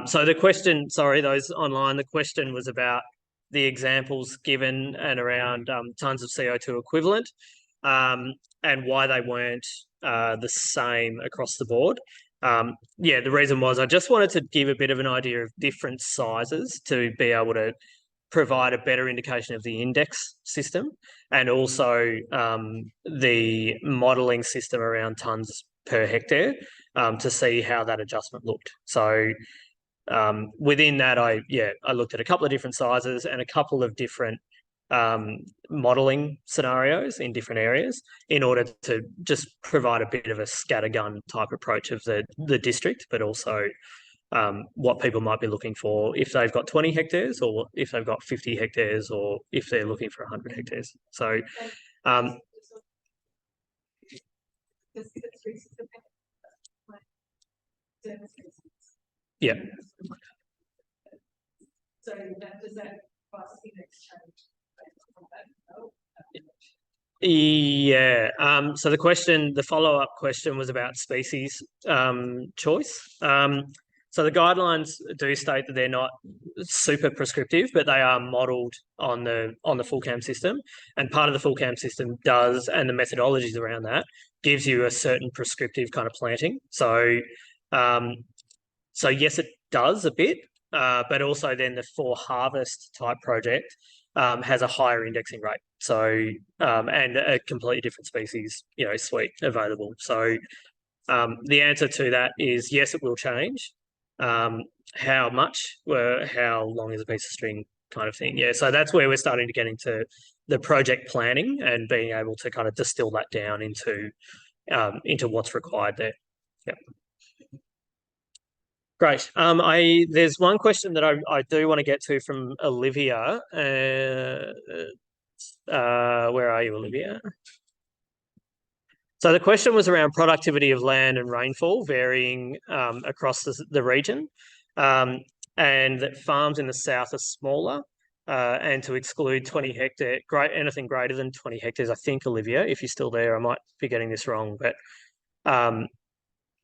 So the question, sorry, those online, the question was about the examples given and around tons of CO2 equivalent and why they weren't the same across the board. Yeah, the reason was I just wanted to give a bit of an idea of different sizes to be able to provide a better indication of the index system and also the modelling system around tonnes per hectare to see how that adjustment looked. So within that, I looked at a couple of different sizes and a couple of different modelling scenarios in different areas in order to just provide a bit of a scattergun type approach of the district, but also what people might be looking for if they've got 20 hectares or if they've got 50 hectares or if they're looking for 100 hectares. So yeah. So does that price index change? Yeah. So the follow-up question was about species choice. So the guidelines do state that they're not super prescriptive, but they are modelled on the full cam system, and part of the full cam system does, and the methodologies around that gives you a certain prescriptive kind of planting. So, so yes, it does a bit, but also then the for harvest type project has a higher indexing rate. So, and a completely different species, suite available. So, the answer to that is yes, it will change. How much, how long is a piece of string kind of thing. Yeah, so that's where we're starting to get into the project planning and being able to kind of distill that down into what's required there. Yep. Great. There's one question that I do want to get to from Olivia. Where are you, Olivia? So the question was around productivity of land and rainfall varying across the region, and that farms in the south are smaller, and to exclude 20 hectare, anything greater than 20 hectares. I think, Olivia, if you're still there, I might be getting this wrong, but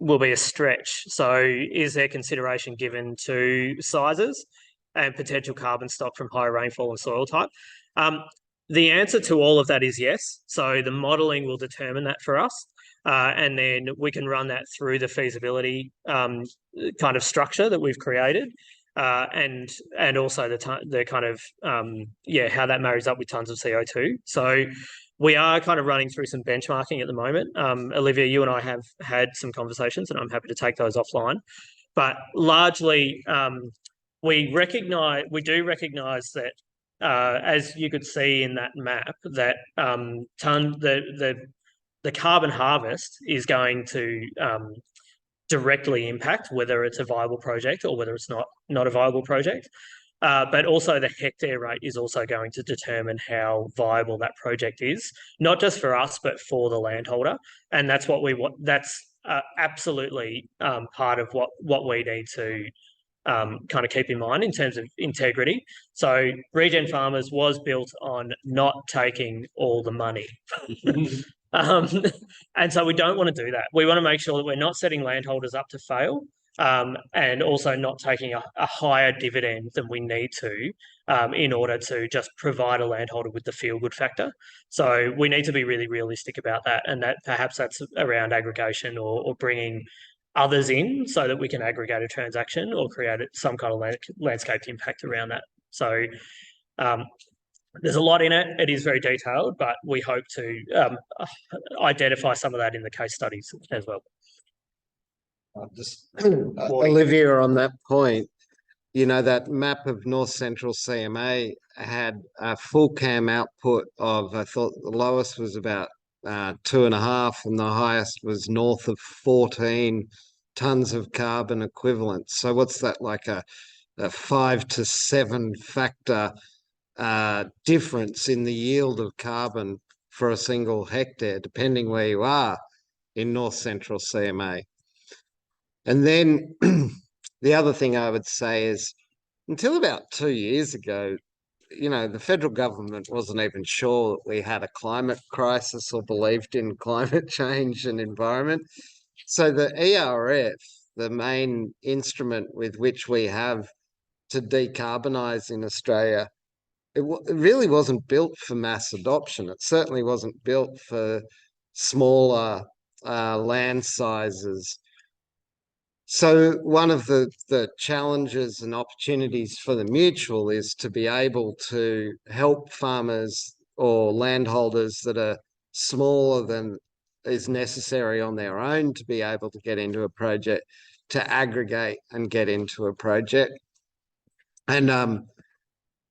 will be a stretch. So is there consideration given to sizes and potential carbon stock from high rainfall and soil type? The answer to all of that is yes. So the modelling will determine that for us. And then we can run that through the feasibility kind of structure that we've created. And also the kind of, how that marries up with tons of CO2. So we are kind of running through some benchmarking at the moment. Olivia, you and I have had some conversations, and I'm happy to take those offline. But largely, we do recognise that, as you could see in that map, that the carbon harvest is going to directly impact whether it's a viable project or whether it's not a viable project. But also the hectare rate is also going to determine how viable that project is, not just for us, but for the landholder. And that's what we want. That's absolutely part of what we need to kind of keep in mind in terms of integrity. So Regen Farmers was built on not taking all the money. And so we don't want to do that. We want to make sure that we're not setting landholders up to fail, and also not taking a higher dividend than we need to in order to just provide a landholder with the feel-good factor. So we need to be really realistic about that, and that perhaps that's around aggregation or bringing others in so that we can aggregate a transaction or create some kind of landscape impact around that. So there's a lot in it. It is very detailed, but we hope to identify some of that in the case studies as well. Just Olivia, on that point, that map of North Central CMA had a full cam output of, I thought the lowest was about 2.5 and the highest was north of 14 tons of carbon equivalent. So what's that, like a 5 to 7 factor difference in the yield of carbon for a single hectare, depending where you are in North Central CMA. And then the other thing I would say is, until about 2 years ago, the federal government wasn't even sure that we had a climate crisis or believed in climate change and environment. So the ERF, the main instrument with which we have to decarbonise in Australia, it really wasn't built for mass adoption. It certainly wasn't built for smaller land sizes. So one of the challenges and opportunities for the mutual is to be able to help farmers or landholders that are smaller than is necessary on their own to be able to get into a project, to aggregate and get into a project. And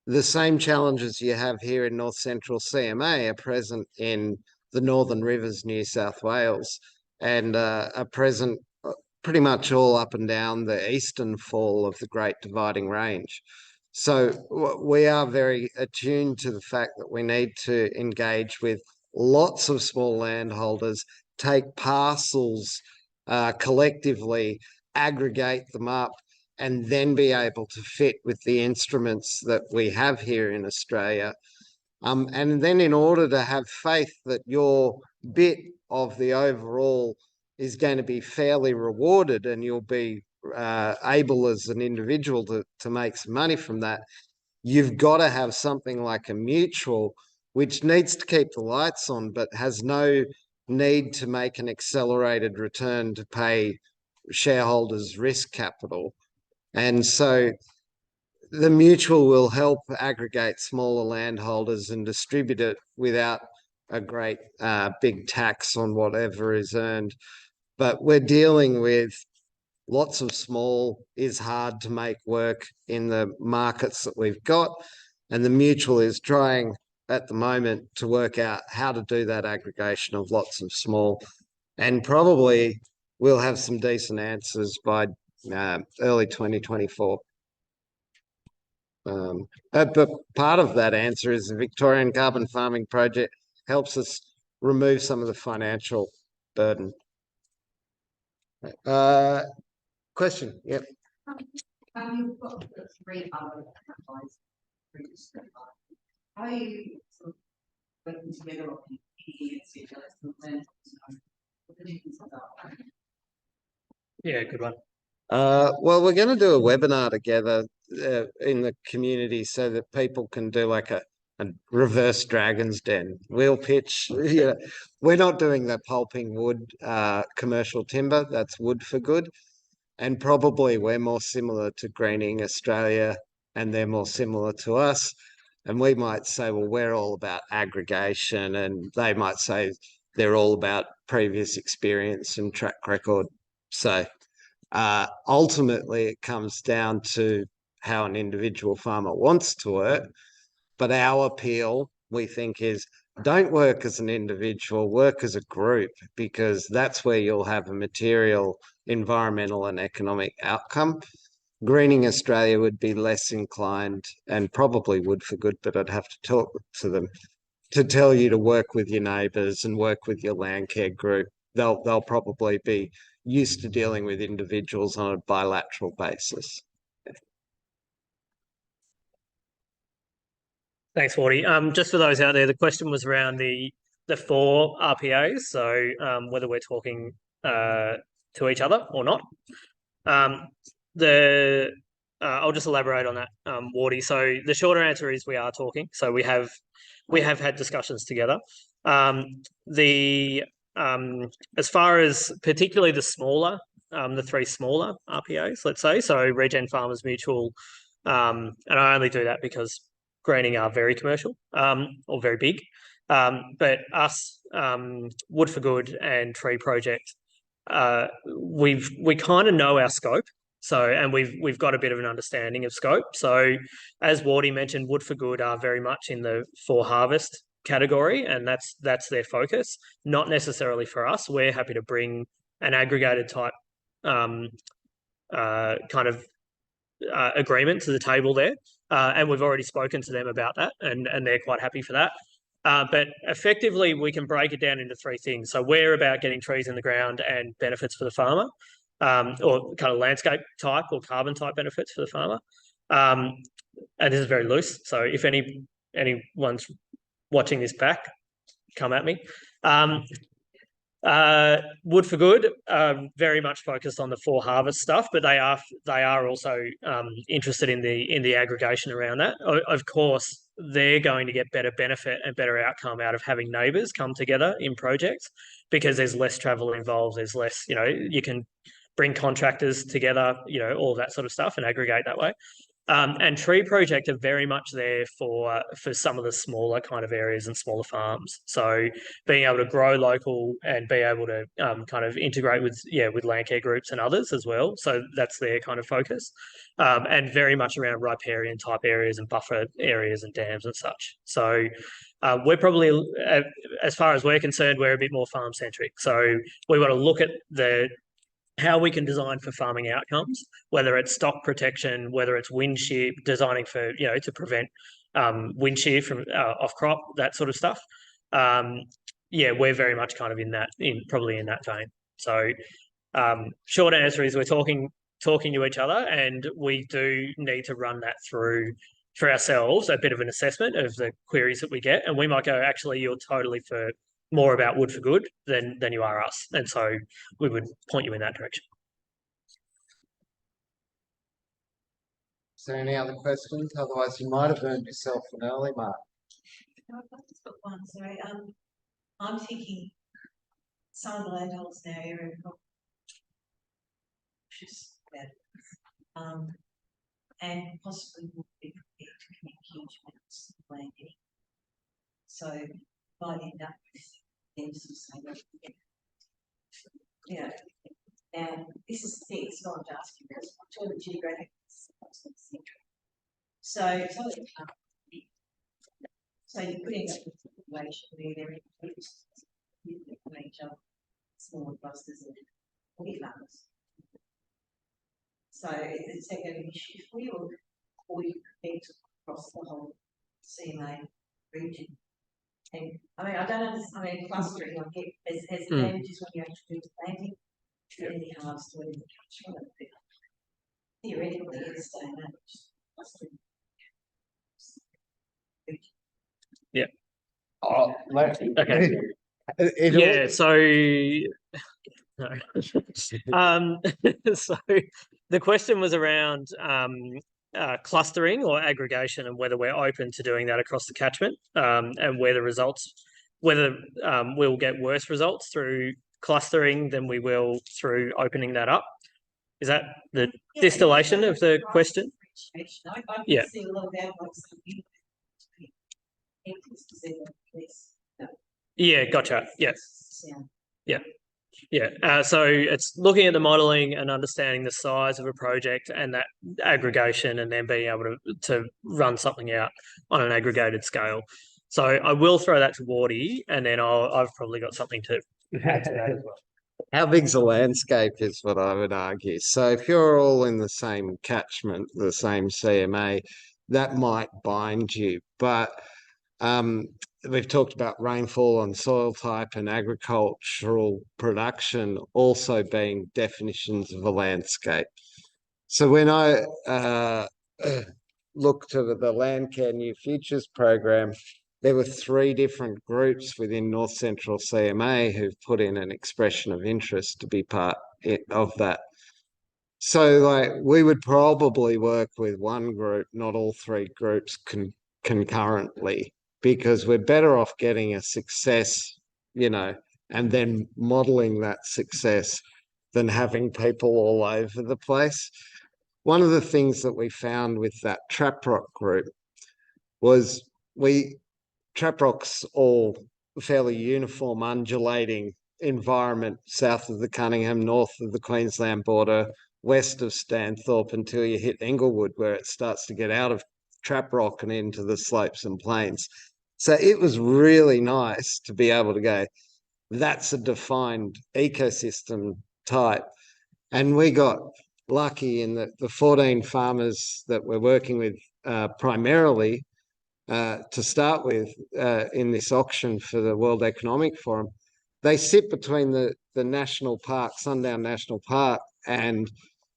the same challenges you have here in North Central CMA are present in the Northern Rivers, New South Wales, and are present pretty much all up and down the eastern fall of the Great Dividing Range. So we are very attuned to the fact that we need to engage with lots of small landholders, take parcels collectively, aggregate them up, and then be able to fit with the instruments that we have here in Australia. And then in order to have faith that your bit of the overall is going to be fairly rewarded and you'll be able as an individual to make some money from that, you've got to have something like a mutual, which needs to keep the lights on, but has no need to make an accelerated return to pay shareholders risk capital. And so the mutual will help aggregate smaller landholders and distribute it without a great big tax on whatever is earned. But we're dealing with lots of small, is hard to make work in the markets that we've got. And the mutual is trying at the moment to work out how to do that aggregation of lots of small. And probably we'll have some decent answers by early 2024. But part of that answer is the Victorian Carbon Farming Project helps us remove some of the financial burden. Question? Yep. You've got the three other advice previously. How are you sort of working together or competing against each other to learn what the differences are? Yeah, good one. Well, we're going to do a webinar together in the community so that people can do like a reverse Dragon's Den. We'll pitch, we're not doing the pulping wood commercial timber, that's wood for good. And probably we're more similar to Greening Australia and they're more similar to us. And we might say, well, we're all about aggregation, and they might say they're all about previous experience and track record. So ultimately it comes down to how an individual farmer wants to work. But our appeal, we think, is don't work as an individual, work as a group, because that's where you'll have a material, environmental and economic outcome. Greening Australia would be less inclined, and probably would for good, but I'd have to talk to them, to tell you to work with your neighbours and work with your land care group. They'll probably be used to dealing with individuals on a bilateral basis. Thanks, Wardy. Just for those out there, the question was around the 4 RPAs, so whether we're talking to each other or not. I'll just elaborate on that, Wardy. So the shorter answer is we are talking. So we have had discussions together. As far as particularly the 3 smaller RPAs, let's say, so Regen Farmers Mutual, and I only do that because Greening are very commercial or very big, but us, Wood for Good and Tree Project, we kind of know our scope. So, and we've got a bit of an understanding of scope. So, as Wardy mentioned, Wood for Good are very much in the for harvest category, and that's their focus. Not necessarily for us. We're happy to bring an aggregated type kind of agreement to the table there, and we've already spoken to them about that, and they're quite happy for that. But effectively, we can break it down into 3 things. So we're about getting trees in the ground and benefits for the farmer, or kind of landscape type or carbon type benefits for the farmer. And this is very loose. So if anyone's watching this back, come at me. Wood for Good, very much focused on the for harvest stuff, but they are also interested in the aggregation around that. Of course, they're going to get better benefit and better outcome out of having neighbours come together in projects, because there's less travel involved. There's less, you can bring contractors together, all of that sort of stuff, and aggregate that way. And Tree Project are very much there for some of the smaller kind of areas and smaller farms. So being able to grow local and be able to kind of integrate with land care groups and others as well. So that's their kind of focus, and very much around riparian type areas and buffer areas and dams and such. So we're probably, as far as we're concerned, we're a bit more farm centric. So we want to look at how we can design for farming outcomes, whether it's stock protection, whether it's wind shear, designing for, to prevent wind shear from off crop, that sort of stuff. We're very much kind of probably in that vein. So short answer is we're talking to each other, and we do need to run that through for ourselves, a bit of an assessment of the queries that we get. And we might go, actually, you're totally for more about Wood for Good than you are us. And so we would point you in that direction. Is there any other questions? Otherwise, you might have earned yourself an early mark. I've just got one, sorry. I'm thinking some of the landholders in our area are cautious about it, and possibly would be prepared to commit huge amounts of land. So might end up with them sort of saying, now this is the thing, it's not to ask you about much of the geographic so you could end up with a situation where they're in each other, smaller clusters and big farmers. So is that going to be an issue for you, or you connect across the whole CMA region? And I mean, I don't understand. I mean, clustering, I get as advantages when you actually do the planting, it's really hard to do it in the catchment. Theoretically, it's staying up. Clustering. Yeah. Oh, Okay. it Yeah. So, no. So the question was around clustering or aggregation, and whether we're open to doing that across the catchment, and where the results, whether we'll get worse results through clustering than we will through opening that up. Is that the distillation of the question? Yeah. Yeah, gotcha. Yeah. Yeah. Yeah. So it's looking at the modelling and understanding the size of a project and that aggregation, and then being able to run something out on an aggregated scale. So I will throw that to Wardy, and then I've probably got something to add to that as well. How big's a landscape is what I would argue. So if you're all in the same catchment, the same CMA, that might bind you. But we've talked about rainfall and soil type and agricultural production also being definitions of a landscape. So when I looked at the Landcare New Futures program, there were 3 different groups within North Central CMA who've put in an expression of interest to be part of that. So like we would probably work with one group, not all 3 groups concurrently, because we're better off getting a success, you know, and then modeling that success than having people all over the place. One of the things that we found with that Trap Rock group was Trap Rock's all fairly uniform, undulating environment south of the Cunningham, north of the Queensland border, west of Stanthorpe until you hit Englewood, where it starts to get out of Trap Rock and into the slopes and plains. So it was really nice to be able to go, that's a defined ecosystem type. And we got lucky in that the 14 farmers that we're working with primarily to start with in this auction for the World Economic Forum, they sit between the national park, Sundown National Park, and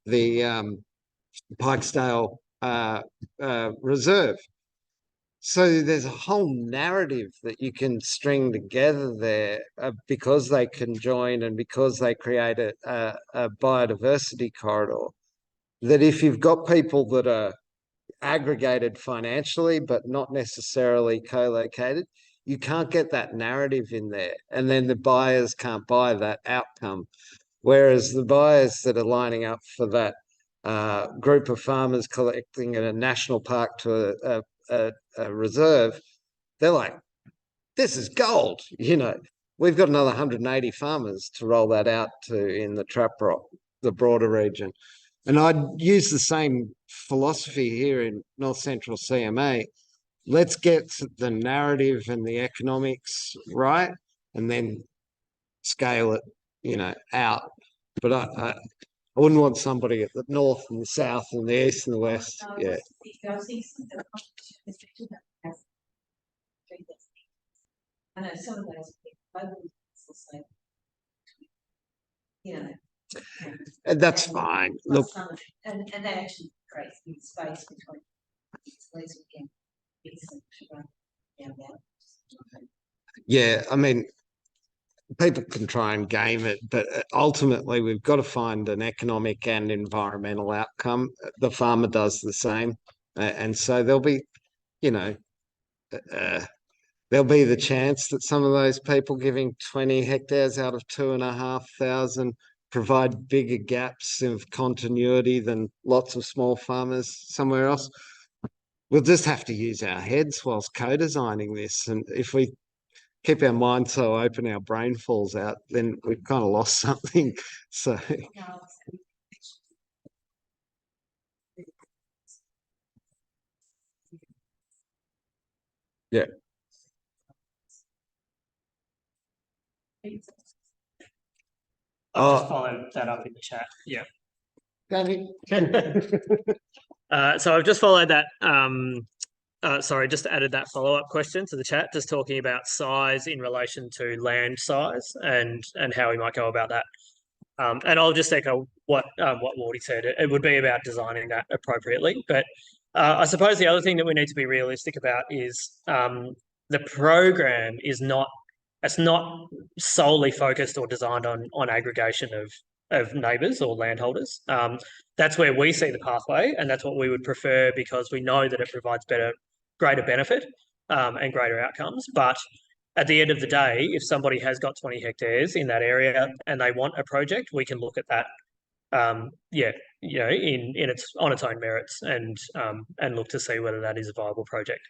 the Pikesdale Reserve. So there's a whole narrative that you can string together there because they can join and because they create a biodiversity corridor, that if you've got people that are aggregated financially but not necessarily co-located, you can't get that narrative in there, and then the buyers can't buy that outcome. Whereas the buyers that are lining up for that group of farmers collecting in a national park to a reserve, they're like, this is gold. You know, we've got another 180 farmers to roll that out to in the Trap Rock, the broader region. And I'd use the same philosophy here in North Central CMA. Let's get the narrative and the economics right, and then scale it, you know, out. But I wouldn't want somebody at the north and the south and the east and the west. Yeah. I know some of those people, you know. And that's fine. Look, and that actually creates big space between these weekend. yeah, I mean, people can try and game it, but ultimately we've got to find an economic and environmental outcome. The farmer does the same. And so there'll be, you know, there'll be the chance that some of those people giving 20 hectares out of 2,500 provide bigger gaps of continuity than lots of small farmers somewhere else. We'll just have to use our heads whilst co-designing this. And if we keep our minds so open, our brain falls out, then we've kind of lost something. So yeah. I'll just follow that up in the chat. Yeah. Danny? So I've just followed that. Sorry, just added that follow-up question to the chat, just talking about size in relation to land size and how we might go about that. And I'll just echo what Wardy said. It would be about designing that appropriately. But I suppose the other thing that we need to be realistic about is the program is not solely focused or designed on aggregation of neighbours or landholders. That's where we see the pathway, and that's what we would prefer because we know that it provides greater benefit and greater outcomes. But at the end of the day, if somebody has got 20 hectares in that area and they want a project, we can look at that, in its own merits and look to see whether that is a viable project.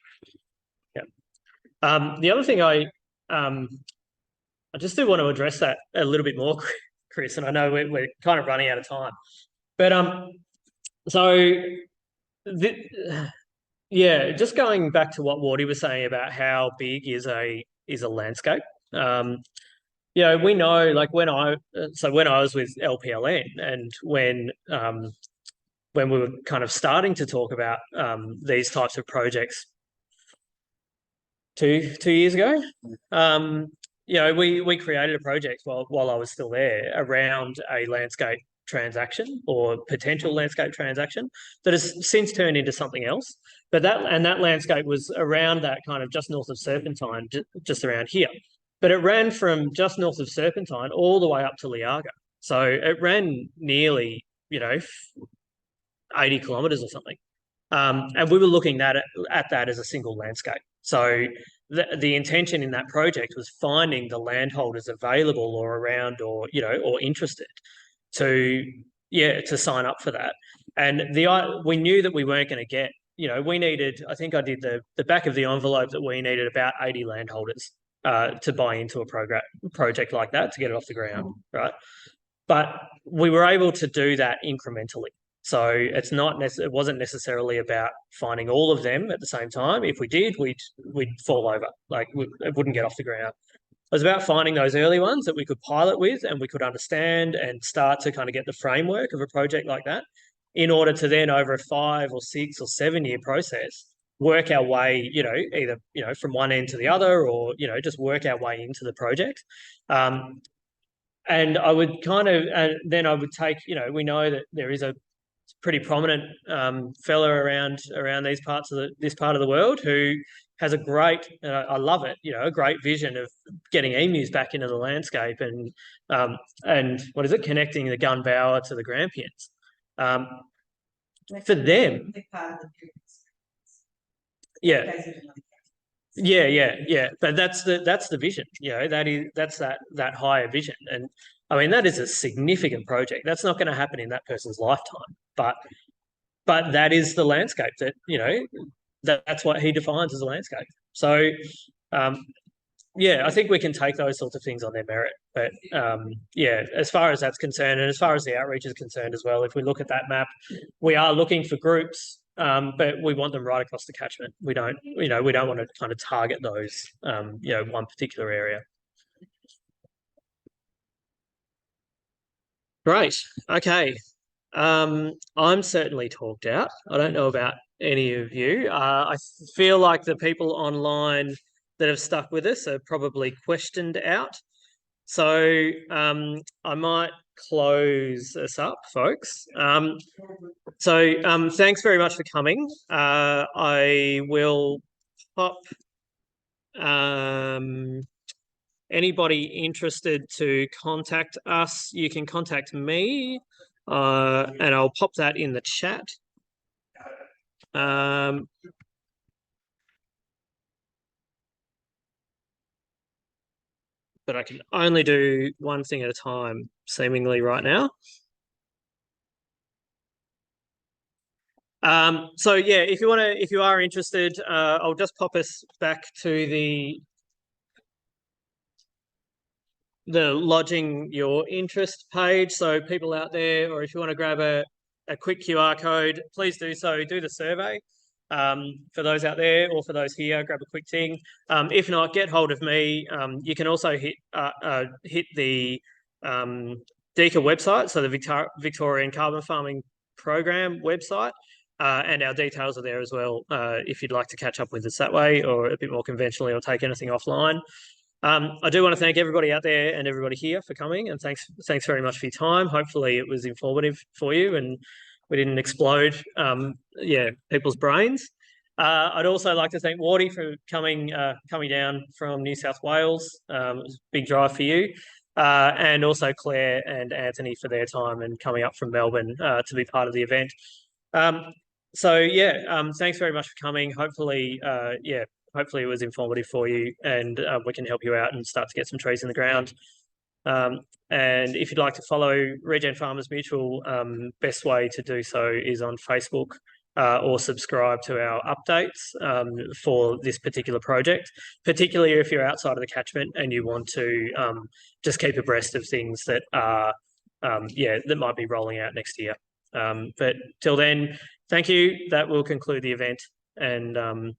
Yeah. The other thing I just do want to address that a little bit more, Chris, and I know we're kind of running out of time, but just going back to what Wardy was saying about how big is a landscape. We know, like when I was with LPLN and when we were kind of starting to talk about these types of projects 2 years ago, we created a project while I was still there around a landscape transaction or potential landscape transaction that has since turned into something else. But that landscape was around that kind of just north of Serpentine, just around here. But it ran from just north of Serpentine all the way up to Liaga. So it ran nearly, 80 kilometres or something. And we were looking at that as a single landscape. So the intention in that project was finding the landholders available or around or interested to sign up for that. And we knew that we weren't going to get, we needed, I think I did the back of the envelope that we needed about 80 landholders to buy into a project like that to get it off the ground, right? But we were able to do that incrementally. So it wasn't necessarily about finding all of them at the same time. If we did, we'd fall over, it wouldn't get off the ground. It was about finding those early ones that we could pilot with and we could understand and start to kind of get the framework of a project like that in order to then over a 5 or 6 or 7 year process, work our way, either, from one end to the other or, just work our way into the project. And I would then I would take, we know that there is a pretty prominent fella around this part of the world who has a great, I love it, a great vision of getting emus back into the landscape and what is it, connecting the Gunbower to the Grampians. For them, yeah. But that's the vision. That's that higher vision, and I mean that is a significant project. That's not going to happen in that person's lifetime, but that is the landscape that that's what he defines as a landscape. So, I think we can take those sorts of things on their merit. But as far as that's concerned, and as far as the outreach is concerned as well, if we look at that map, we are looking for groups. But we want them right across the catchment. We don't want to kind of target those, one particular area. Great. Okay. I'm certainly talked out. I don't know about any of you. I feel like the people online that have stuck with us are probably questioned out. So I might close us up, folks. Thanks very much for coming. I will pop anybody interested to contact us. You can contact me, and I'll pop that in the chat. But I can only do one thing at a time, seemingly right now. If you are interested, I'll just pop us back to the lodging your interest page. So people out there, or if you want to grab a quick QR code, please do so. Do the survey. For those out there or for those here, grab a quick thing. If not, get hold of me. You can also hit the DECA website, so the Victorian Carbon Farming Program website, and our details are there as well if you'd like to catch up with us that way or a bit more conventionally or take anything offline. I do want to thank everybody out there and everybody here for coming, and thanks very much for your time. Hopefully it was informative for you and we didn't explode people's brains. I'd also like to thank Wardy for coming down from New South Wales. It was a big drive for you. And also Claire and Anthony for their time and coming up from Melbourne to be part of the event. Thanks very much for coming. Hopefully it was informative for you and we can help you out and start to get some trees in the ground. And if you'd like to follow Regen Farmers Mutual, best way to do so is on Facebook or subscribe to our updates for this particular project, particularly if you're outside of the catchment and you want to just keep abreast of things that are, that might be rolling out next year. But till then, thank you. That will conclude the event. And